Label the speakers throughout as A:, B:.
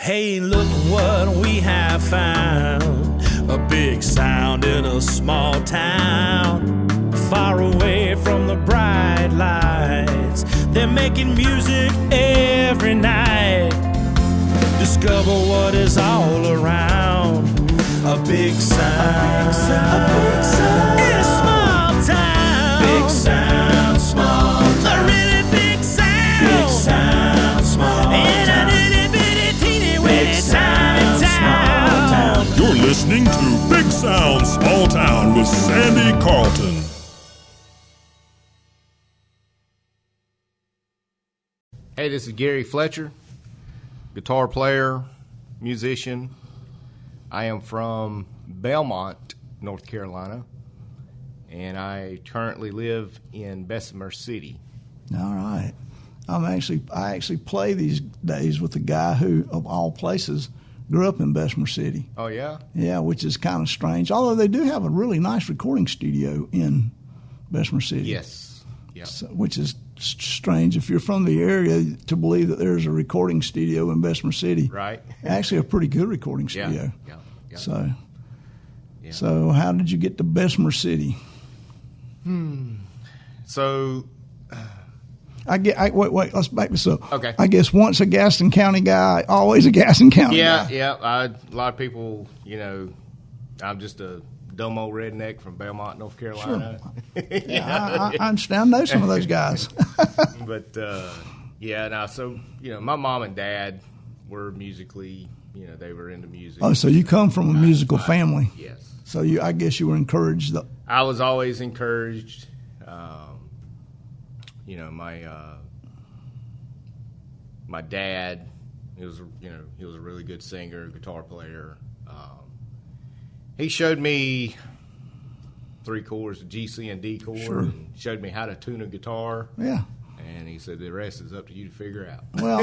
A: Hey, look what we have found. A big sound in a small town. Far away from the bright lights. They're making music every night. Discover what is all around. A big sound. A big sound. In a small town. Big sound, small town. A really big sound. Big sound, small town.
B: You're listening to Big Sound, Small Town with Sandy Carlton.
C: Hey, this is Gary Fletcher, guitar player, musician. I am from Belmont, North Carolina, and I currently live in Bessemer City.
D: All right. I actually play these days with a guy who, of all places, grew up in Bessemer City.
C: Oh, yeah?
D: Yeah, which is kind of strange. Although they do have a really nice recording studio in Bessemer City.
C: Yes. Yeah.
D: So, which is strange if you're from the area to believe that there's a recording studio in Bessemer City.
C: Right.
D: Actually, a pretty good recording studio.
C: Yeah.
D: So how did you get to Bessemer City?
C: So...
D: Wait, let's back this up.
C: Okay.
D: I guess once a Gaston County guy, always a Gaston County guy.
C: Yeah. A lot of people, I'm just a dumb old redneck from Belmont, North Carolina.
D: Sure. I understand. I know some of those guys.
C: But, my mom and dad were musically, they were into music.
D: Oh, so you come from a musical family.
C: Yes.
D: So I guess you were encouraged.
C: I was always encouraged. My dad, he was a really good singer, guitar player. He showed me 3 chords, a G, C, and D chord,
D: Sure.
C: and showed me how to tune a guitar.
D: Yeah.
C: And he said the rest is up to you to figure out.
D: Well,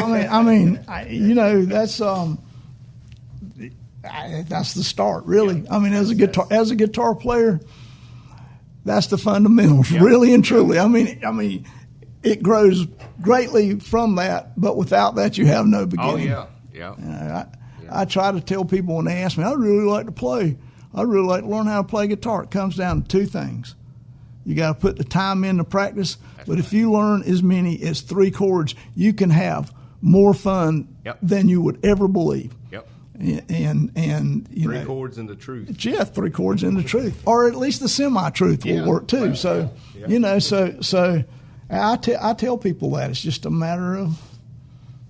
D: that's the start, really.
C: Yeah.
D: I mean, as a guitar player, that's the fundamentals,
C: Yeah.
D: really and truly. I mean, it grows greatly from that, but without that, you have no beginning.
C: Oh yeah.
D: I try to tell people when they ask me, I'd really like to play. I'd really like to learn how to play guitar. It comes down to 2 things. You got to put the time in to practice, but if you learn as many as 3 chords, you can have more fun than you would ever believe.
C: Yep.
D: And
C: 3 chords in the truth.
D: Yeah, 3 chords in the truth, or at least the semi-truth will work too.
C: Well,
D: so so I tell people that it's just a matter of,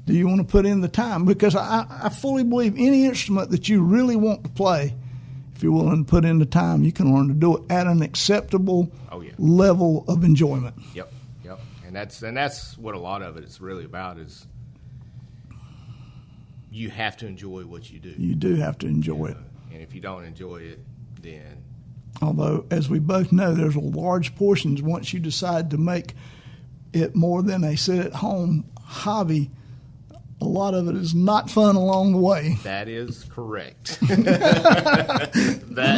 D: do you want to put in the time? Because I fully believe any instrument that you really want to play, if you're willing to put in the time, you can learn to do it at an acceptable level of enjoyment.
C: Yep. And that's what a lot of it is really about, is you have to enjoy what you do.
D: You do have to enjoy it.
C: And if you don't enjoy it, then...
D: Although, as we both know, there's a large portions once you decide to make it more than a sit-at-home hobby, a lot of it is not fun along the way.
C: That is correct. That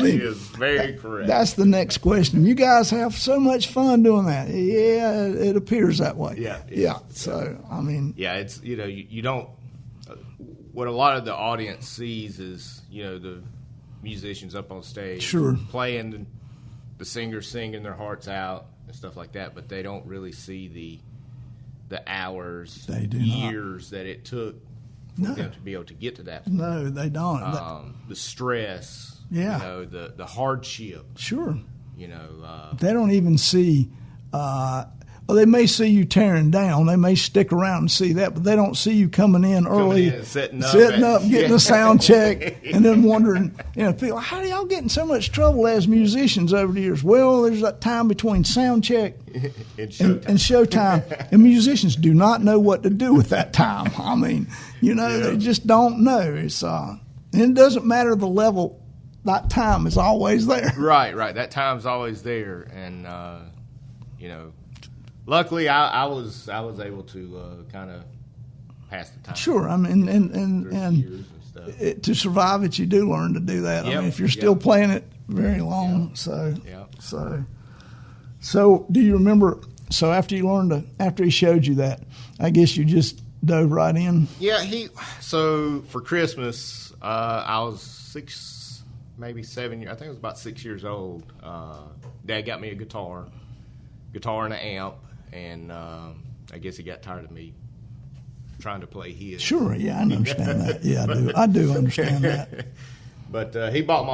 C: is very correct.
D: That's the next question. You guys have so much fun doing that. Yeah, it appears that way.
C: Yeah.
D: So,
C: Yeah, it's, you don't... What a lot of the audience sees is, the musicians up on stage.
D: Sure.
C: Playing, the singers singing their hearts out and stuff like that, but they don't really see the hours, years that it took for them to be able to get to that point.
D: No, they don't.
C: The stress, the hardship.
D: Sure.
C: They
D: don't even see, they may see you tearing down. They may stick around and see that, but they don't see you coming in early,
C: setting up,
D: getting a sound check, and then wondering, people, how do y'all get in so much trouble as musicians over the years? Well, there's that time between sound check and showtime, and musicians do not know what to do with that time. They just don't know. It's and it doesn't matter the level. That time is always there.
C: Right. That time's always there, and luckily, I was able to kind of pass the time.
D: Sure, and to survive it, you do learn to do that.
C: Yep.
D: If you're still playing it very long, So do you remember? So after he showed you that, I guess you just dove right in.
C: Yeah, so for Christmas, I was 6, maybe 7 years. I think I was about 6 years old. Dad got me a guitar and an amp, and I guess he got tired of me trying to play his.
D: Sure, yeah, I understand that. Yeah, I do understand that.
C: But he bought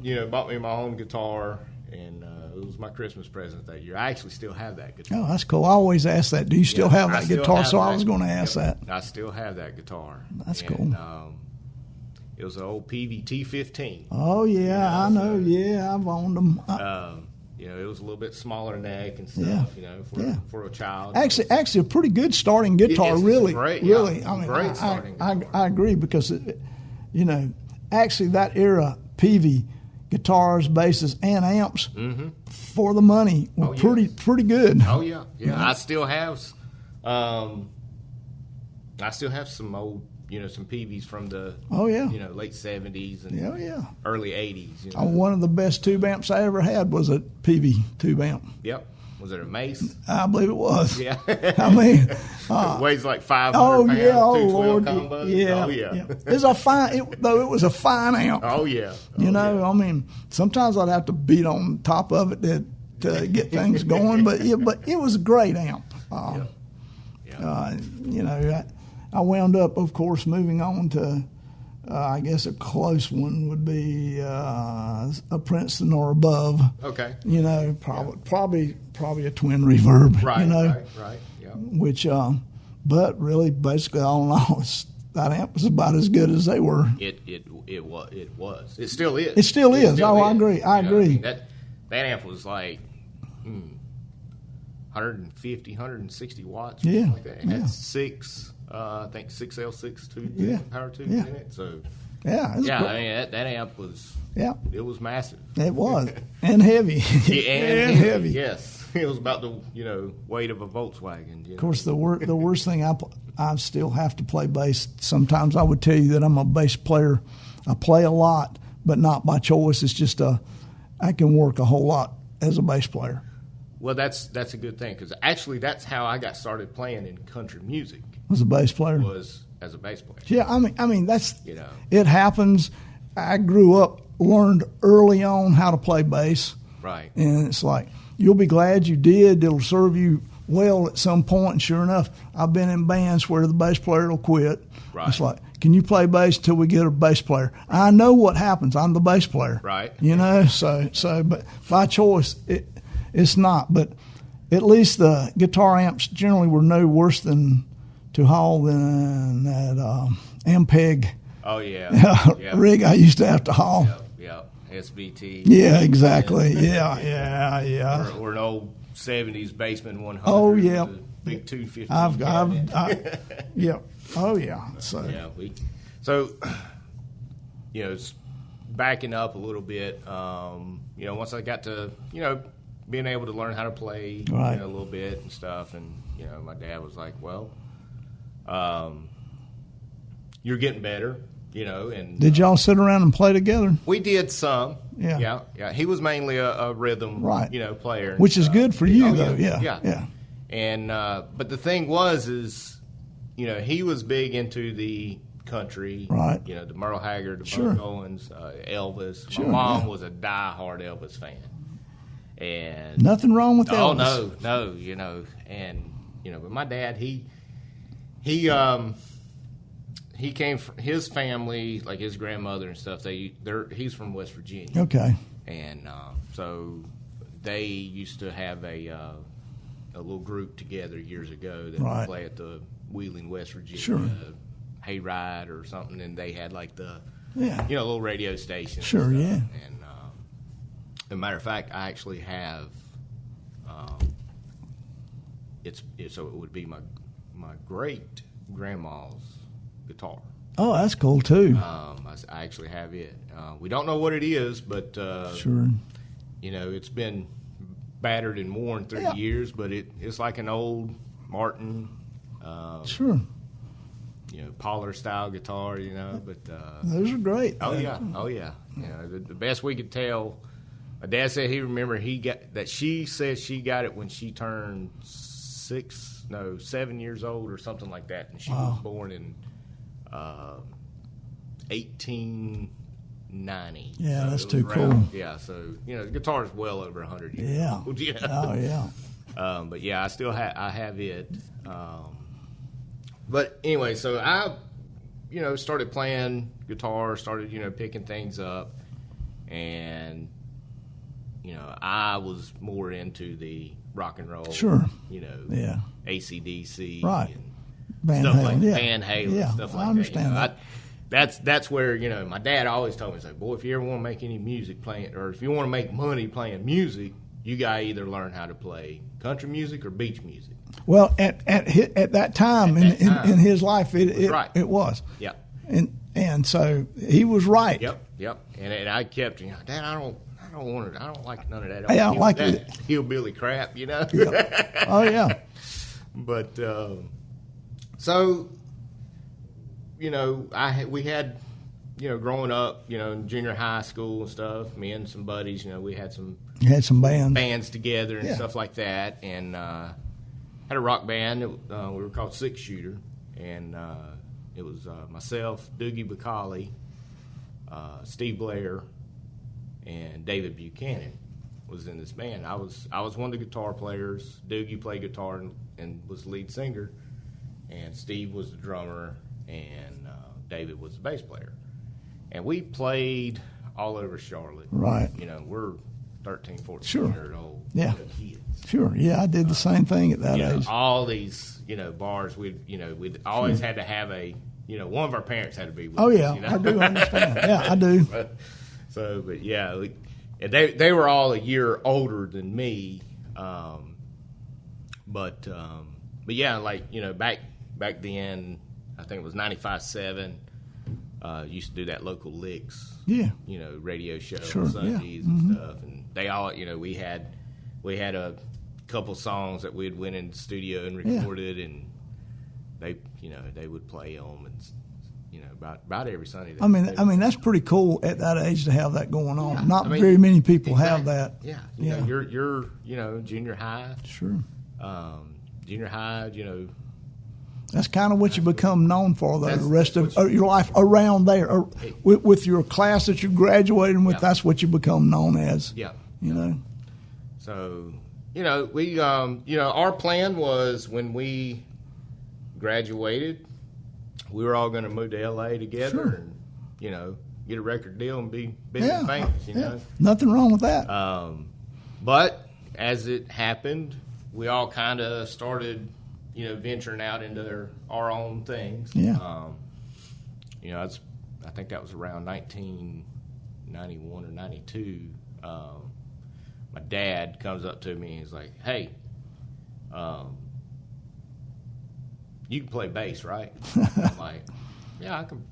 C: me my own guitar, and it was my Christmas present that year. I actually still have that guitar.
D: Oh, that's cool. I always ask that. Do you still have that guitar? So I was going to ask that.
C: I still have that guitar.
D: That's cool.
C: It was an old PVT 15.
D: Oh, yeah, I know. Yeah, I've owned them.
C: It was a little bit smaller neck and stuff, for a child.
D: Actually, a pretty good starting guitar,
C: it's
D: really.
C: Great,
D: really.
C: Yeah,
D: I mean,
C: great starting guitar.
D: I agree because, actually that era, PV, guitars, basses, and amps, for the money, were pretty good.
C: Oh, yeah. I still have some old, some PVs from the late 70s and early 80s.
D: One of the best tube amps I ever had was a PV tube amp.
C: Yep. Was it a Mace?
D: I believe it was.
C: Yeah.
D: I mean,
C: it weighs like 500
D: pounds.
C: Lord.
D: 212
C: combos.
D: Yeah.
C: Oh, yeah.
D: It's a fine, it was a fine amp.
C: Oh, yeah.
D: I mean, sometimes I'd have to beat on top of it to get things going, but it was a great amp. I wound up, of course, moving on to, I guess a close one would be a Princeton or above.
C: Okay.
D: Probably a twin reverb.
C: Right. Yeah.
D: Which, but really, basically, all in all, that amp was about as good as they were.
C: It was. It still is.
D: It still is. I agree. I agree.
C: That amp was like 150, 160 watts.
D: Yeah.
C: Like that. It had I think 6L6 tubes, power tubes in it. So
D: I mean
C: that amp was it was massive.
D: It was and heavy.
C: and heavy. Yes, it was about the weight of a Volkswagen.
D: Of course, the worst thing I still have to play bass. Sometimes I would tell you that I'm a bass player. I play a lot, but not by choice. It's just I can work a whole lot as a bass player.
C: Well, that's a good thing because actually that's how I got started playing in country music.
D: Was a bass player?
C: Was as a bass player.
D: Yeah, I mean that's it happens. I grew up, learned early on how to play bass.
C: Right.
D: And it's like you'll be glad you did. It'll serve you well at some point. And sure enough, I've been in bands where the bass player will quit.
C: Right.
D: It's like, can you play bass till we get a bass player? I know what happens. I'm the bass player.
C: Right.
D: So but by choice it's not. But at least the guitar amps generally were no worse than to haul than that Ampeg rig I used to have to haul.
C: Yeah, SVT.
D: Yeah, exactly. Yeah.
C: Or an old 70s Bassman 100.
D: Oh, yeah.
C: Big 250.
D: Oh, yeah.
C: So, it's backing up a little bit. Once I got to, being able to learn how to play a little bit and stuff, and, my dad was like, well, you're getting better, and
D: did y'all sit around and play together?
C: We did some.
D: Yeah.
C: He was mainly a rhythm, player,
D: which is good for you, though. Yeah.
C: And but the thing is, he was big into the country,
D: right?
C: The Merle Haggard, the Bud Owens, Elvis. My mom was a diehard Elvis fan, and
D: nothing wrong with Elvis.
C: Oh no, and but my dad, he came from his family, like his grandmother and stuff. He's from West Virginia.
D: Okay.
C: And so they used to have a little group together years ago that would play at the Wheeling, West Virginia hayride or something, and they had like the little radio station.
D: Sure,
C: and
D: yeah.
C: And as a matter of fact, I actually have so it would be my great grandma's guitar.
D: Oh, that's cool too.
C: I actually have it. We don't know what it is, but
D: sure.
C: It's been battered and worn through the years, but it's like an old Martin.
D: Sure.
C: Parlor style guitar. But
D: those are great.
C: Oh yeah. The best we could tell. My dad said he remembered he got that. She said she got it when she turned 6 7 years old or something like that, and she was born in 1890.
D: Yeah,
C: so
D: that's too cool.
C: Yeah, so the guitar is well over 100 years old. Yeah.
D: Oh yeah.
C: But yeah, I still have it. But anyway, so I started playing guitar, started picking things up, and I was more into the rock and roll.
D: Sure.
C: Yeah. AC/DC.
D: Right.
C: And
D: Van
C: stuff
D: Halen,
C: like
D: yeah.
C: Van Halen,
D: Yeah,
C: stuff like
D: I understand
C: that. That's where my dad always told me, he's like, boy, if you ever want to make any music playing, or if you want to make money playing music, you got to either learn how to play country music or beach music.
D: Well, at that time in his life, it was.
C: Yeah.
D: And so he was right.
C: Yep. And I kept, Dad, I don't like none of that.
D: Hey, I don't like
C: that hillbilly crap,
D: Yep. Oh yeah.
C: But so we had growing up, in junior high school and stuff, me and some buddies, we had some bands together and stuff like that, and had a rock band. We were called Six Shooter, and it was myself, Doogie Bacali, Steve Blair, and David Buchanan was in this band. I was one of the guitar players. Doogie played guitar and was the lead singer, and Steve was the drummer, and David was the bass player. And we played all over Charlotte.
D: Right.
C: We're 13, 14
D: Sure.
C: years old kids.
D: Sure. Yeah, I did the same thing at that age.
C: All these, bars, we'd always had to have one of our parents had to be with
D: Oh
C: us.
D: yeah, I do understand. Yeah, I do.
C: But yeah, and they were all a year older than me, but yeah, back then, I think it was 95.7. Used to do that local licks, radio show on Sundays and stuff, and they all, we had a couple songs that we'd went in the studio and recorded, and they would play them, and about every Sunday.
D: I mean that's pretty cool at that age to have that going on.
C: Yeah,
D: Not very many people have that.
C: Yeah, you're junior high.
D: Sure.
C: Junior high,
D: That's kind of what you become known for, though. The rest of your life around there, or with your class that you're graduating with, that's what you become known as.
C: Yeah.
D: So,
C: we, our plan was when we graduated, we were all going to move to L.A. together and, get a record deal and be big and famous,
D: Nothing wrong with that.
C: But as it happened, we all kind of started venturing out into our own things.
D: Yeah.
C: I think that was around 1991 or 92. My dad comes up to me and he's like, "Hey, you can play bass, right?" I'm like, "Yeah, I can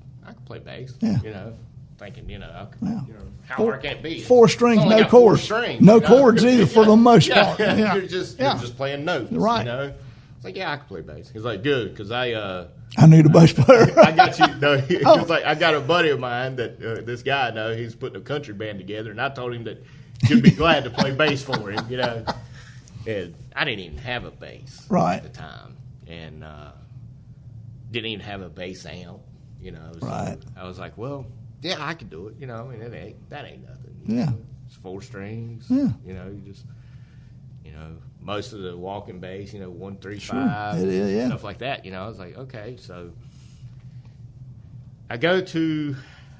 C: play bass."
D: Yeah.
C: Thinking, how hard can it be?
D: 4 strings,
C: It's only
D: no
C: got 4
D: chords.
C: strings,
D: No chords either for the most part.
C: You're just playing notes,
D: Right.
C: It's like, yeah, I can play bass. He's like, good, because I
D: need a bass player.
C: I got you. No, he was like, I got a buddy of mine that this guy I know. He's putting a country band together, and I told him that he'd be glad to play bass for him. And I didn't even have a bass
D: Right.
C: at the time, and didn't even have a bass amp. So
D: Right.
C: I was like, well, yeah, I could do it. That ain't nothing.
D: Yeah.
C: It's 4 strings.
D: Yeah.
C: You just. Most of the walking bass, 1-3-5,
D: Sure. It is, yeah.
C: stuff like that. I was like, okay, so I go to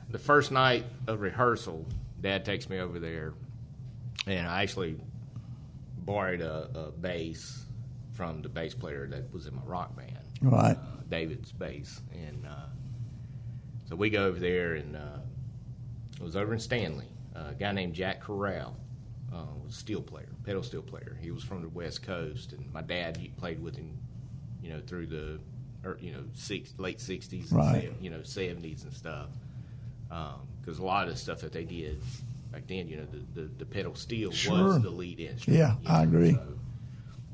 C: the first night of rehearsal. Dad takes me over there, and I actually borrowed a bass from the bass player that was in my rock band,
D: Right.
C: David's bass, and so we go over there, and it was over in Stanley. A guy named Jack Corral. Was a steel player, pedal steel player. He was from the West Coast, and my dad played with him, through the, late '60s,
D: Right.
C: and, '70s and stuff. Because a lot of the stuff that they did back then, the pedal steel
D: Sure.
C: was the lead instrument.
D: Yeah, I agree.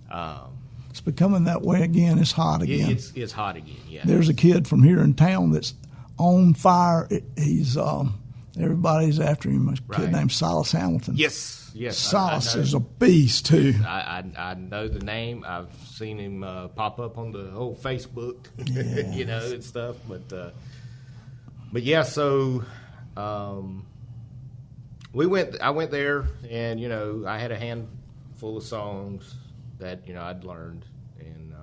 C: So,
D: It's becoming that way again. It's hot again.
C: it's hot again. Yeah.
D: There's a kid from here in town that's on fire. He's Everybody's after him. A kid
C: Right.
D: named Silas Hamilton.
C: Yes.
D: Silas
C: I know.
D: is a beast too.
C: I know the name. I've seen him pop up on the whole Facebook, you know, and stuff. But yeah, so I went there, and you know, I had a handful of songs that you know I'd learned, and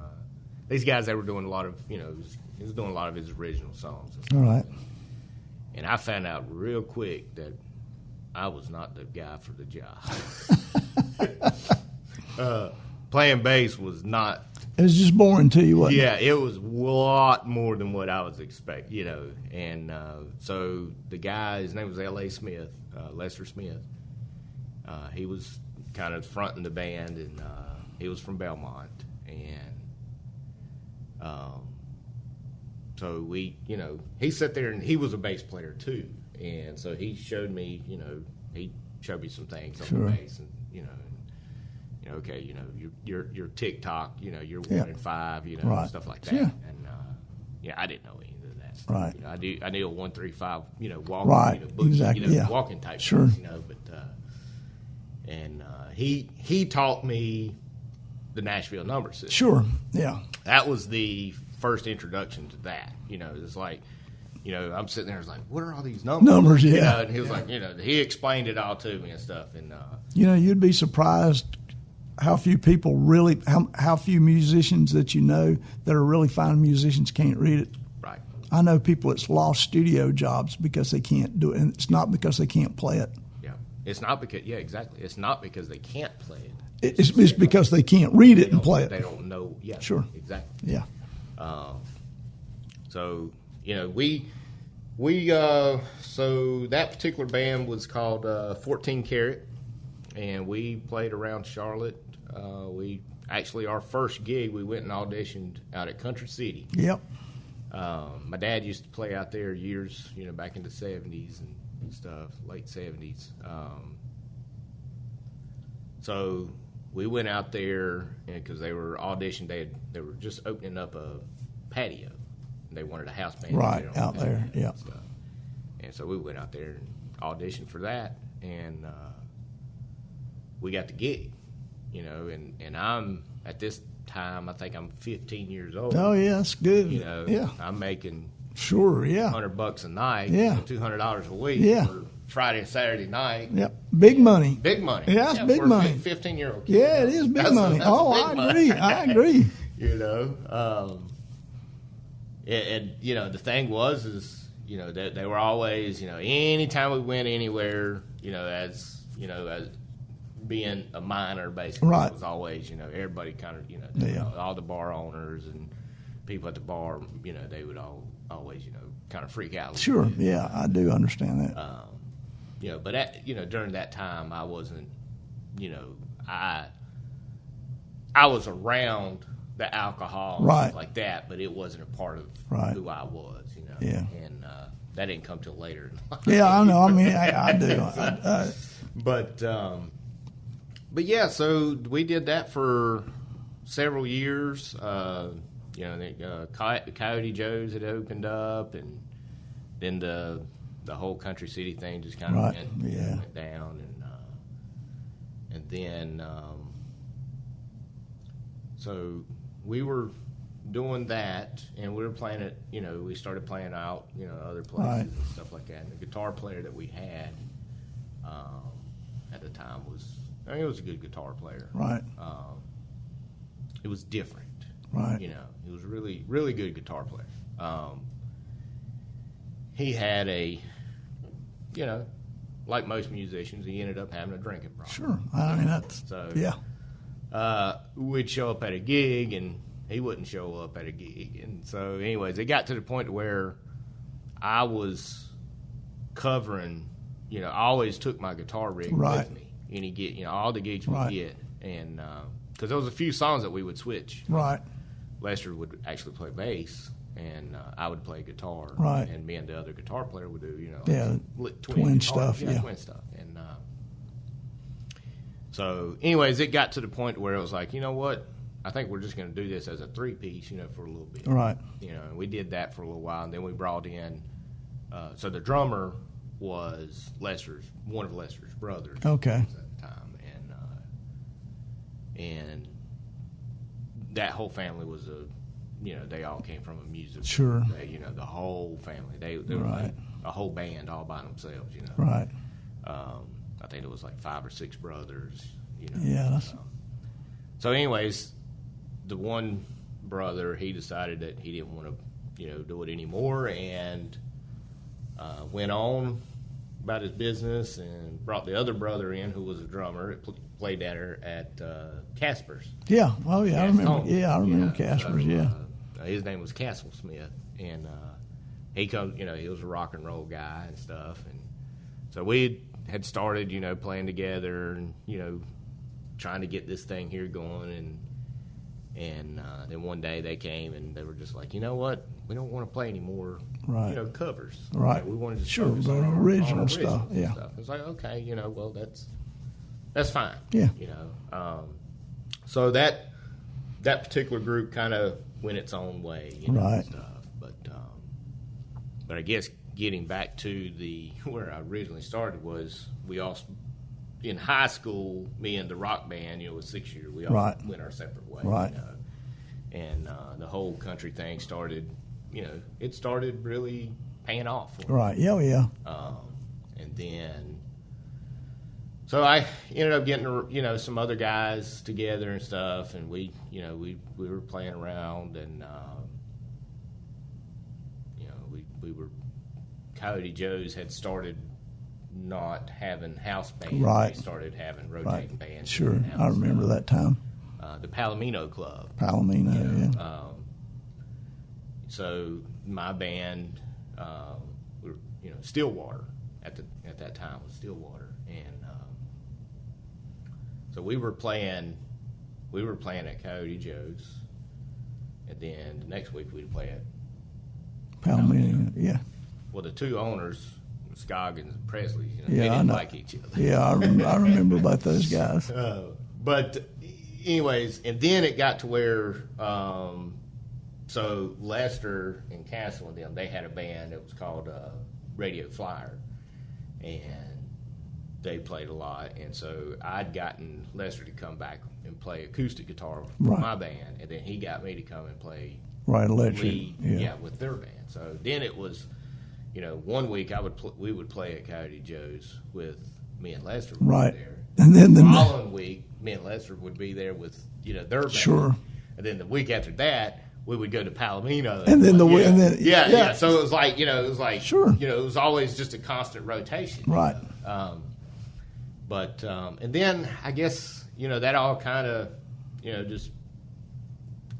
C: these guys, they were doing a lot of, you know, he was doing a lot of his original songs and stuff.
D: All right.
C: And I found out real quick that I was not the guy for the job. Playing bass was not.
D: It was just boring to you, wasn't it?
C: Yeah, it was a lot more than what I was expecting, you know. And so the guy, his name was L.A. Smith, Lester Smith. He was kind of fronting the band, and he was from Belmont. And so we, you know, he sat there, and he was a bass player too. And so he showed me, you know, he showed me some things on the bass, and you know, okay, you know, your TikTok, you know, you're 1 and 5, you know, stuff like that.
D: Yeah.
C: And I didn't know any of that stuff.
D: Right.
C: You know, I knew a 1 3 5, you know, walking,
D: Right.
C: you know, boogie,
D: Exactly.
C: you know,
D: Yeah.
C: walking type
D: Sure.
C: things, you know, but he taught me the Nashville number system.
D: Sure. Yeah.
C: That was the first introduction to that. You know, it's like, you know, I'm sitting there, it's like, what are all these numbers?
D: Numbers,
C: You
D: yeah.
C: know, and he was like, you know, he explained it all to me and stuff. And
D: You know, you'd be surprised how few people really, how few musicians that you know that are really fine musicians can't read it.
C: right.
D: I know people that's lost studio jobs because they can't do it, and it's not because they can't play it.
C: Yeah. It's not because, yeah, exactly. It's not because they can't play it.
D: It's because they can't read it
C: They
D: and play
C: They
D: it.
C: don't know. Yeah.
D: Sure.
C: Exactly.
D: Yeah.
C: So, you know, so that particular band was called 14 Carat, and we played around Charlotte. We actually, our first gig, we went and auditioned out at Country City.
D: Yep.
C: My dad used to play out there years, you know, back in the 70s and stuff, late 70s. So we went out there because they were auditioned. They were just opening up a patio. They wanted a house band
D: Right,
C: on
D: out
C: the
D: there,
C: patio
D: yeah.
C: and stuff. And so we went out there and auditioned for that, and we got the gig, you know. And I'm at this time, I think I'm 15 years old.
D: Oh, yeah, that's good.
C: You know,
D: Yeah.
C: I'm making
D: Sure, yeah.
C: $100 a night,
D: Yeah.
C: $200 a week
D: Yeah.
C: for Friday and Saturday night.
D: Yep. Big money.
C: Big money.
D: Yeah, it's big
C: for
D: money.
C: A 15-year-old kid.
D: Yeah, it is big money.
C: That's
D: Oh,
C: big
D: I
C: money.
D: agree. I agree.
C: You know, and you know, the thing is, you know, they were always, you know, anytime we went anywhere, you know, as being a minor, basically,
D: Right.
C: it was always, you know, everybody kind of, you know,
D: Yeah.
C: all the bar owners and people at the bar, you know, they would always, you know, kind of freak out. A little
D: Sure,
C: bit.
D: yeah, I do understand that.
C: You know, but you know, during that time, I wasn't, you know, I was around the alcohol and
D: Right.
C: stuff like that, but it wasn't a part of
D: Right.
C: who I was, you know.
D: Yeah.
C: And that didn't come till later in life.
D: Yeah, I know. I mean, I do.
C: But yeah, so we did that for several years. You know, Coyote Joe's had opened up, and then the whole Country City thing just kind of
D: Right,
C: went,
D: yeah.
C: went down, and then so we were doing that, and we were playing it. You know, we started playing out, you know, other places
D: Right.
C: and stuff like that. And the guitar player that we had at the time he was a good guitar player.
D: Right,
C: It was different.
D: right.
C: You know, he was really, really good guitar player. He had you know, like most musicians, he ended up having a drinking problem.
D: Sure. I mean, that's,
C: So,
D: yeah.
C: we'd show up at a gig, and he wouldn't show up at a gig. And so, anyways, it got to the point where I was covering, you know, I always took my guitar rig
D: Right.
C: with me. You know, all the gigs we
D: Right.
C: get. And because there was a few songs that we would switch.
D: Right,
C: Lester would actually play bass, and I would play guitar.
D: Right.
C: And me and the other guitar player would do, you know,
D: Yeah, twin stuff, yeah.
C: twin stuff. And so, anyways, it got to the point where it was like, you know what? I think we're just going to do this as a 3-piece, you know, for a little bit.
D: right.
C: You know, and we did that for a little while, and then we brought in, so the drummer was one of Lester's brothers.
D: Okay.
C: At the time, and that whole family was they all came from a music.
D: Sure.
C: The whole family. They were
D: Right.
C: like a whole band all by themselves.
D: Right.
C: I think it was like 5 or 6 brothers.
D: Yeah. That's,
C: So, anyways, the one brother, he decided that he didn't want to, do it anymore, and went on about his business and brought the other brother in, who was a drummer, played there at Casper's.
D: yeah. Oh, yeah. I remember.
C: Home.
D: Yeah, I remember
C: Yeah,
D: Casper's.
C: so,
D: Yeah.
C: His name was Castle Smith, and he he was a rock and roll guy and stuff, and so we had started, playing together, and trying to get this thing here going, and then one day they came and they were just like, you know what, we don't want to play any more,
D: Right.
C: Covers.
D: Right.
C: We wanted to
D: Sure,
C: focus
D: the
C: on our
D: original
C: original
D: stuff, yeah.
C: It's like, okay, well, that's fine.
D: Yeah.
C: So that particular group kind of went its own way,
D: Right.
C: and stuff. But I guess getting back to where I originally started was we all in high school, me and the rock band, was 6 years. We all
D: Right.
C: went our separate ways,
D: Right.
C: And the whole country thing started. It started really paying off for me.
D: Right. Yeah. Yeah.
C: And then, so I ended up getting some other guys together and stuff, and we were playing around, and we were Coyote Joe's had started not having house bands.
D: Right.
C: They started having rotating
D: Right.
C: bands.
D: Sure.
C: in-house.
D: I remember that time.
C: The Palomino Club.
D: Palomino. Yeah.
C: So my band, we were, Stillwater at that time was Stillwater, and so we were playing at Coyote Joe's, and then the next week we'd play at
D: Palomino. Yeah.
C: well, the two owners, Scoggins and Presley,
D: Yeah,
C: they
D: I
C: didn't
D: know.
C: like each other.
D: Yeah. I remember about those guys.
C: But anyways, and then it got to where so Lester and Castle and them, they had a band that was called Radio Flyer, and they played a lot, and so I'd gotten Lester to come back and play acoustic guitar for
D: Right.
C: my band, and then he got me to come and play
D: Right. Electric.
C: lead,
D: Yeah.
C: with their band. So then it was, 1 week we would play at Coyote Joe's with me and Lester would
D: Right.
C: be there.
D: And then
C: The following week, me and Lester would be there with their band.
D: Sure.
C: And then the week after that, we would go to Palomino.
D: And then
C: yeah. So it was like
D: Sure.
C: it was always just a constant rotation.
D: Right.
C: But and then I guess that all kind of just,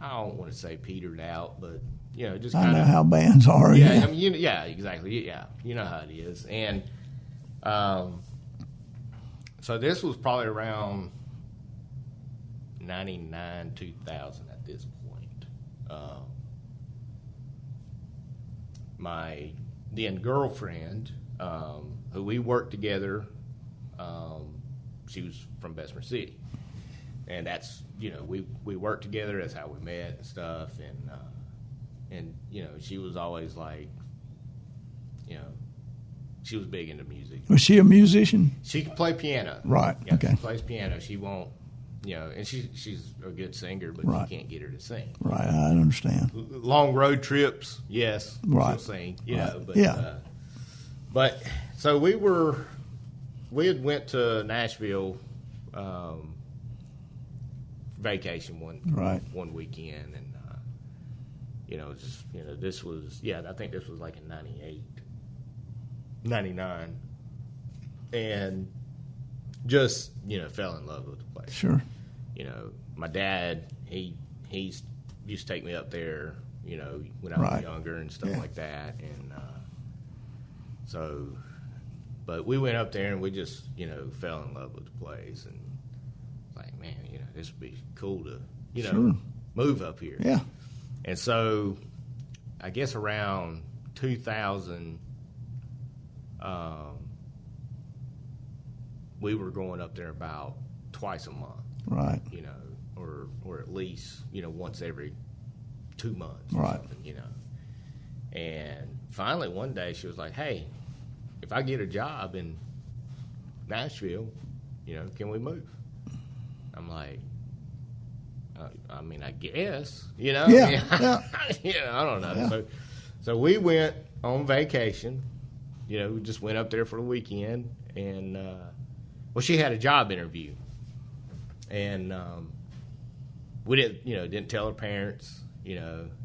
C: I don't want to say petered out, but just
D: I
C: kind
D: know
C: of,
D: how bands are.
C: yeah.
D: Yeah.
C: I mean, yeah, exactly. Yeah, you know how it is. And so this was probably around 99, 2000 at this point. My then girlfriend, who we worked together, she was from Bessemer City, and that's we worked together. That's how we met and stuff, and she was always like, she was big into music.
D: Was she a musician?
C: She can play piano.
D: Right,
C: Yeah,
D: okay.
C: she plays piano. She won't, and she's a good singer, but
D: Right.
C: you can't get her to sing.
D: Right. I understand.
C: Long road trips, yes,
D: Right.
C: she'll sing,
D: Right.
C: but
D: Yeah.
C: but so we had went to Nashville vacation one weekend, and this was I think this was like in 98, 99, and just fell in love with the place.
D: Sure.
C: My dad, he used to take me up there, when I was
D: Right.
C: younger and stuff
D: Yeah.
C: like that, and so, but we went up there and we just, fell in love with the place, and like, man, this would be cool to,
D: Sure.
C: move up here.
D: Yeah.
C: And so, I guess around 2000, we were going up there about twice a month.
D: Right.
C: Or at least, once every 2 months or
D: Right.
C: something, And finally one day she was like, hey, if I get a job in Nashville, can we move? I'm like, I mean, I guess,
D: Yeah.
C: I don't know.
D: Yeah.
C: So we went on vacation. We just went up there for the weekend, and she had a job interview, and we didn't tell her parents.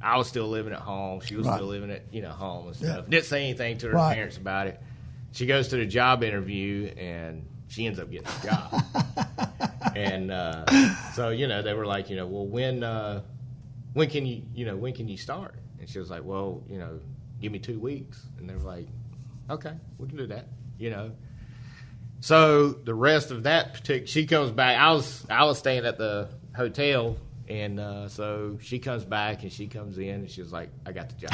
C: I was still living at home. She was still living at home and stuff. Didn't say anything to her parents about it. She goes to the job interview, and she ends up getting the job. And so they were like, well, when can you start? And she was like, well, give me 2 weeks. And they were like, okay, we can do that. So the rest of that she comes back. I was staying at the hotel, and so she comes back, and she comes in, and she was like, I got the job.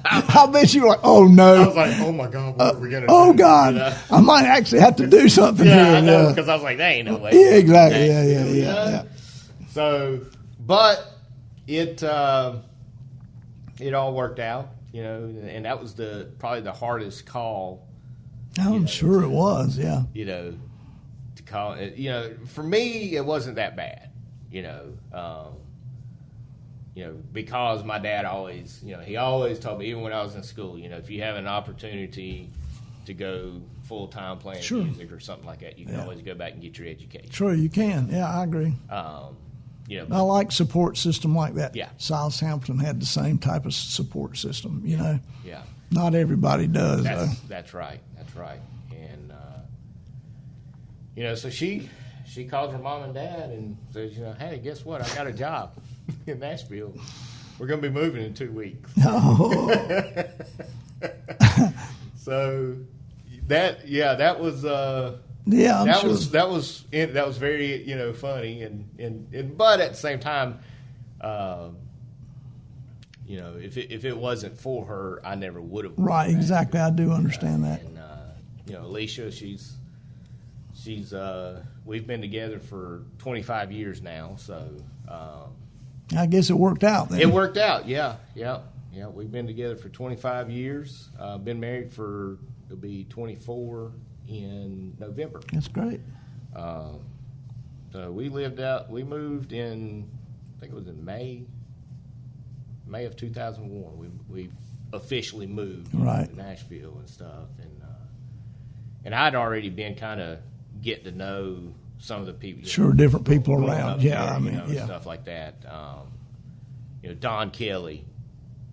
D: I bet you were like, oh no.
C: I was like, oh my God, what are we gonna do?
D: Oh God, I might actually have to do something here.
C: I know, because I was like, there ain't no way.
D: Yeah, exactly. Yeah.
C: So, but it all worked out, and that was probably the hardest call.
D: I'm sure it was. Yeah.
C: To call it. For me, it wasn't that bad. Because my dad always, he always told me, even when I was in school, if you have an opportunity to go full-time playing music or something like that, you can always go back and get your education.
D: Sure, you can. Yeah, I agree. I like support system like that.
C: Yeah.
D: Southampton had the same type of support system,
C: Yeah.
D: Not everybody does, though.
C: That's right. And, so she called her mom and dad and says, hey, guess what? I got a job in Nashville. We're going to be moving in 2 weeks.
D: Oh.
C: So that was that was very funny and but at the same time, if it wasn't for her, I never would have.
D: Right, exactly. I do understand that.
C: And Alicia, she's we've been together for 25 years now, so
D: I guess it worked out then.
C: It worked out, yeah. We've been together for 25 years. Been married it'll be 24 in November.
D: That's great.
C: So we moved in, I think it was in May of 2001. We officially moved to Nashville and stuff, and I'd already been kind of getting to know some of the people.
D: Sure, different people around.
C: Yeah, stuff like that. Don Kelly,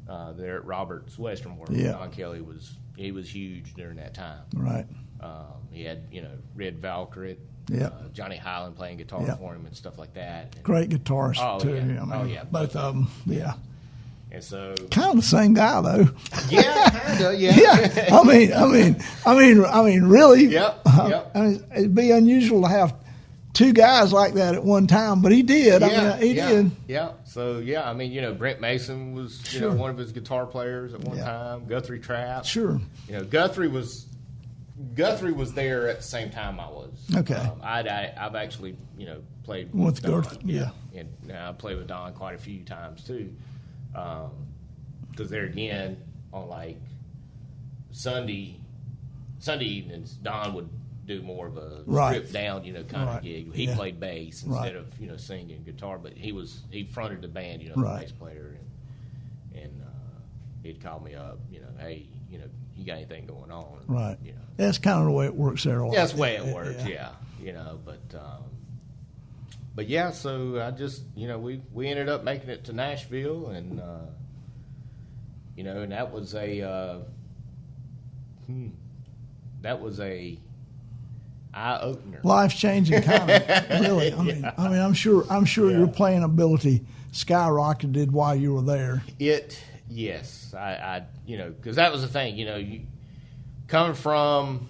C: there at Robert's Western World.
D: Yeah.
C: Don Kelly was huge during that time.
D: Right.
C: He had Red Valkyrie, Johnny Highland playing guitar for him and stuff like that. And,
D: great guitarist too.
C: Yeah.
D: Both of them. Yeah.
C: And so
D: kind of the same guy though.
C: Yeah, kind of. Yeah.
D: Yeah. I mean, really.
C: Yep.
D: It'd be unusual to have two guys like that at one time, but he did. He did.
C: Yeah. So Brent Mason was one of his guitar players at one time. Guthrie Trapp.
D: Sure.
C: Guthrie was there at the same time I was.
D: Okay.
C: I've actually played
D: with
C: Don.
D: Guthrie. Yeah.
C: And I played with Don quite a few times too. Because there again, on like Sunday evenings, Don would do more of a stripped down, kind of gig. He played bass instead of singing guitar, but he fronted the band, the bass player, and he'd call me up, hey, you got anything going on?
D: Right. That's kind of the way it works there.
C: That's the way it works. Yeah. But yeah, so I just, we ended up making it to Nashville, and and that was a eye opener,
D: life changing kind of really. I'm sure your playing ability skyrocketed while you were there.
C: Yes, I because that was the thing, you coming from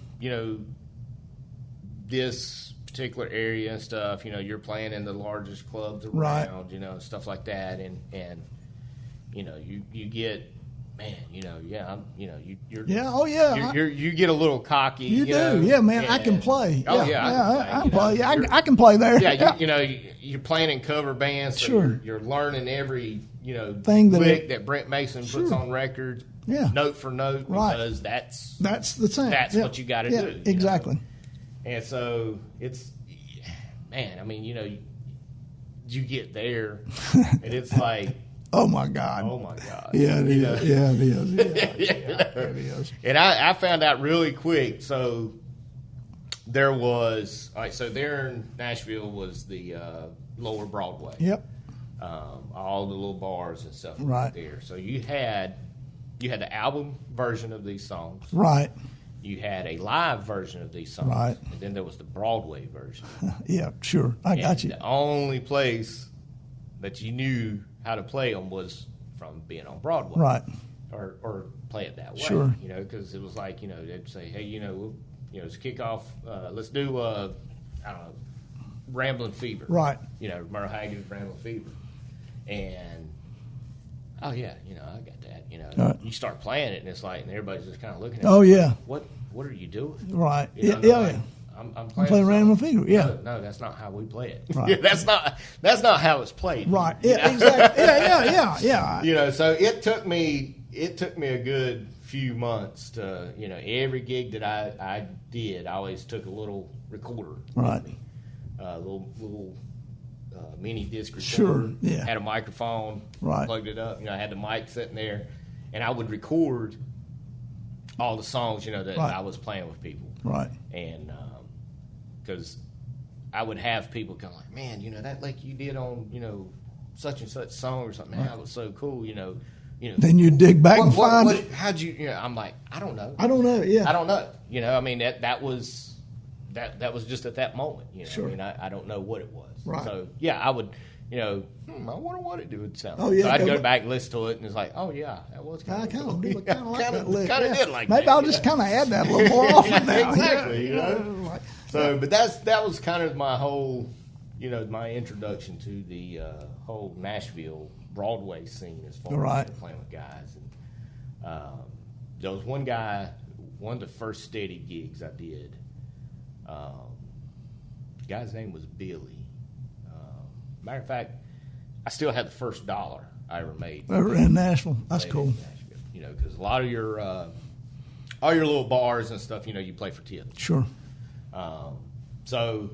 C: this particular area and stuff, you're playing in the largest clubs around, stuff like that, and you get, man, you get a little cocky.
D: You do, yeah, man. I can play.
C: Oh
D: I can play. I can play there.
C: Yeah, you're playing in cover bands. So
D: sure.
C: You're learning every
D: thing
C: lick that Brent Mason puts on records. note for note, because that's
D: the thing.
C: That's what you got to do.
D: Exactly.
C: And so it's, man, I mean, you get there, and it's like,
D: oh my God. Yeah, it is. Yeah, it is. It is.
C: And I found out really quick. So there was, all right, so there in Nashville was the Lower Broadway.
D: Yep.
C: All the little bars and stuff
D: right
C: there. So you had the album version of these songs.
D: Right.
C: You had a live version of these songs.
D: Right.
C: And then there was the Broadway version.
D: Yeah, sure. I got you.
C: The only place that you knew how to play them was from being on Broadway.
D: Right.
C: Or play it that way.
D: Sure.
C: Because it was like, they'd say, hey, let's kick off, let's do, I don't know, Ramblin' Fever.
D: Right.
C: Merle Haggard's Ramblin' Fever. And, oh, yeah, I got that.
D: Right.
C: You start playing it, and it's like, and everybody's just kind of looking at
D: you. Oh,
C: you.
D: yeah.
C: What are you doing?
D: Right.
C: Yeah. I'm playing
D: Ramblin' Fever. Yeah.
C: No, that's not how we play it.
D: Right.
C: that's not how it's played.
D: Right. Yeah. Exactly. Yeah.
C: So it took me a good few months to, every gig that I did, I always took a little recorder.
D: Right.
C: With me. Little mini disc recorder.
D: Sure. Yeah.
C: Had a microphone.
D: Right.
C: Plugged it up. I had the mic sitting there, and I would record all the songs, that I was playing with people.
D: Right.
C: And because I would have people come like, man, that like you did on, such and such song or something. Man, that was so cool,
D: Then you dig back and find it.
C: How'd you, I'm like, I don't know.
D: I don't know, yeah.
C: I don't know. I mean, that was just at that moment,
D: Sure.
C: I mean, I don't know what it was.
D: Right.
C: So, yeah, I would, I wonder what it would sound like.
D: Oh, yeah.
C: So I'd go back and listen to it, and it's like, oh, yeah, that was kind of cool.
D: Kind of like that lick.
C: Kind of did like
D: Maybe
C: that.
D: I'll just kind of add that a little more often now.
C: Exactly,
D: Like,
C: So, but that was kind of my whole, my introduction to the whole Nashville Broadway scene as far as playing with guys. And there was one guy, one of the first steady gigs I did. The guy's name was Billy. Matter of fact, I still had the first dollar I ever made.
D: In Nashville. That's cool.
C: Because a lot of your all your little bars and stuff, you play for tips.
D: Sure.
C: So,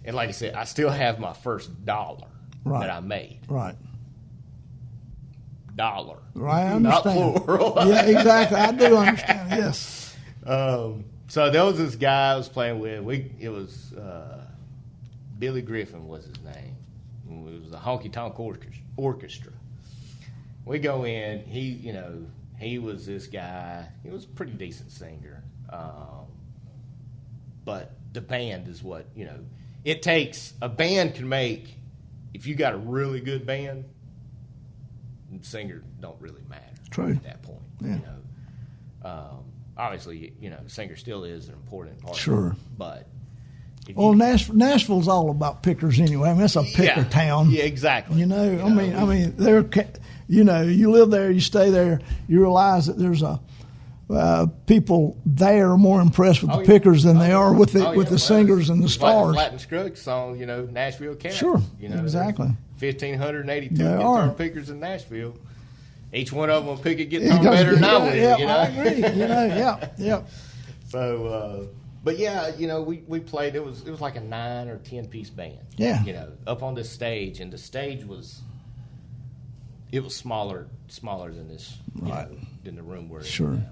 C: and like I said, I still have my first dollar that I made.
D: Right.
C: Dollar.
D: Right, I understand.
C: Not plural.
D: Yeah, exactly. I do understand, yes.
C: So there was this guy I was playing with. It was Billy Griffin was his name. It was the Honky Tonk Orchestra. We go in. He was this guy. He was a pretty decent singer. But the band is what, it takes. A band can make, if you got a really good band, the singer don't really matter.
D: True.
C: At that point.
D: Yeah.
C: Obviously, the singer still is an important part.
D: Sure.
C: But
D: well, Nashville's all about pickers anyway. I mean, it's a picker town.
C: Yeah, exactly.
D: I mean, they're, you live there, you stay there, you realize that there's people there are more impressed with the pickers than they are with the singers and the stars.
C: Like the Flat and Scruggs song, Nashville County.
D: Sure, exactly.
C: 1,582
D: they
C: guitar
D: are.
C: pickers in Nashville. Each one of them will pick a guitar better than I will.
D: I agree. Yeah.
C: So, but yeah, we played. It was like a 9 or 10 piece band.
D: Yeah.
C: Up on this stage, and the stage was smaller than this, than the room we're in now.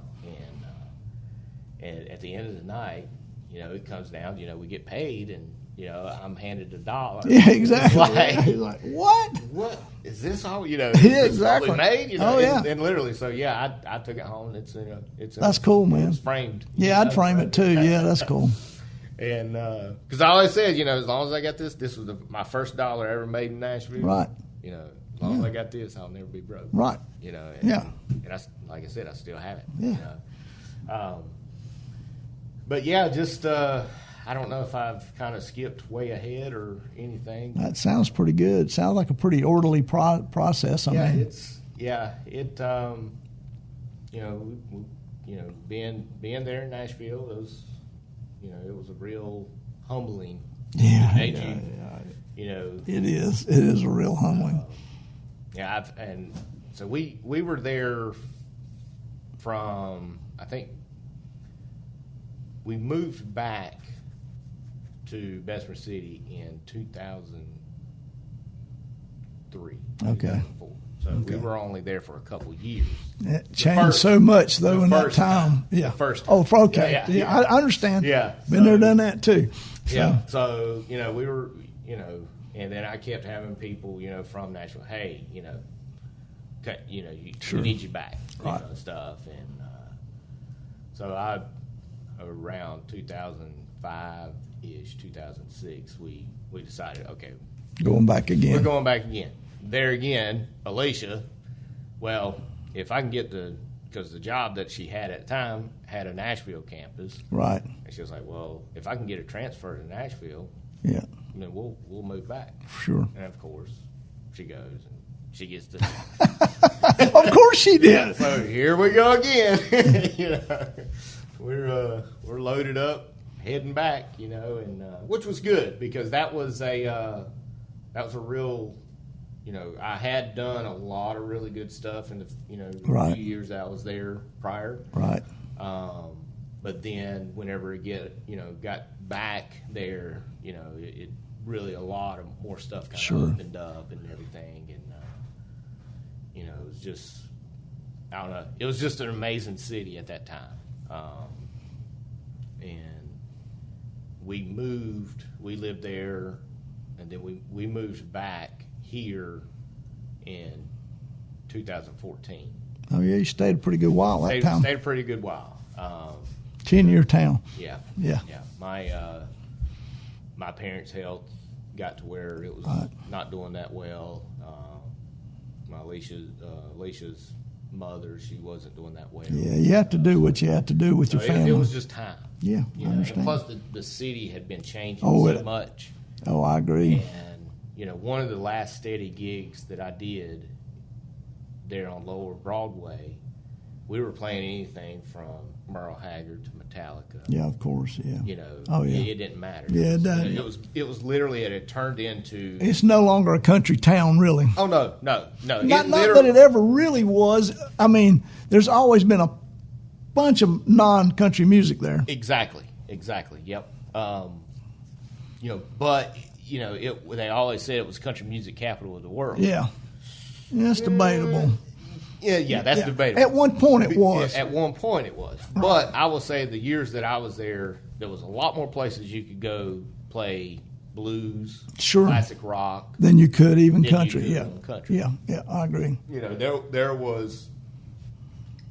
C: And at the end of the night, it comes down. We get paid, and I'm handed $1.
D: Yeah, exactly.
C: It's
D: like what?
C: What is this all?
D: Yeah, exactly.
C: All we made.
D: Oh yeah.
C: And literally, so yeah, I took it home. And it's
D: that's cool, man.
C: It's framed.
D: Yeah, I'd frame it too. Yeah, that's cool.
C: And because I always said, as long as I got this was my first dollar ever made in Nashville.
D: Right.
C: As long as I got this, I'll never be broke.
D: Right.
C: And, and I, like I said, I still have it.
D: Yeah.
C: But yeah, just I don't know if I've kind of skipped way ahead or anything.
D: That sounds pretty good. Sounds like a pretty orderly process.
C: I mean, being there in Nashville, it was a real humbling.
D: Yeah. It is a real humbling.
C: And so we were there from, I think, we moved back to Bessemer City in 2003.
D: Okay.
C: 2004. So we were only there for a couple years.
D: It changed so much, though, in that time.
C: The first
D: time.
C: Oh,
D: okay. Yeah, I understand.
C: Yeah.
D: Been there, done that, too. So.
C: Yeah. So, we were, and then I kept having people, from Nashville, hey, we need you back, stuff. And so around 2005-ish, 2006, we decided, okay.
D: Going back again.
C: We're going back again. There again, Alicia, well, if I can get because the job that she had at the time had a Nashville campus.
D: Right.
C: And she was like, well, if I can get a transfer to Nashville, then we'll move back.
D: Sure.
C: And of course, she goes and she gets to.
D: Of course she did.
C: Yeah, so here we go again. We're loaded up, heading back, and which was good because that was a real. I had done a lot of really good stuff in the few years that I was there prior.
D: Right.
C: But then whenever it got back there, it really a lot of more stuff kind of opened up and everything, and it was just I don't know. It was just an amazing city at that time, and we moved. We lived there, and then we moved back here in 2014.
D: Oh, yeah, you stayed a pretty good while that time.
C: Stayed a pretty good while.
D: 10-year town.
C: Yeah.
D: Yeah.
C: My parents' health got to where it was not doing that well. My Alicia's mother, she wasn't doing that well.
D: Yeah, you have to do what you have to do with your family.
C: It was just time.
D: Yeah, I understand.
C: And plus, the city had been changing so much.
D: Oh, I agree.
C: And one of the last steady gigs that I did there on Lower Broadway, we were playing anything from Merle Haggard to Metallica.
D: Yeah, of course, yeah.
C: It didn't matter.
D: Yeah,
C: it was literally, it had turned into.
D: It's no longer a country town, really.
C: Oh, no.
D: Not that it ever really was. I mean, there's always been a bunch of non-country music there.
C: Exactly. Yep. But they always said it was country music capital of the world.
D: Yeah. That's debatable.
C: Yeah, that's debatable.
D: At one point it was.
C: At one point it was. Right. But I will say the years that I was there was a lot more places you could go play blues, classic rock.
D: Than you could even country.
C: Country.
D: Yeah, I agree.
C: There was,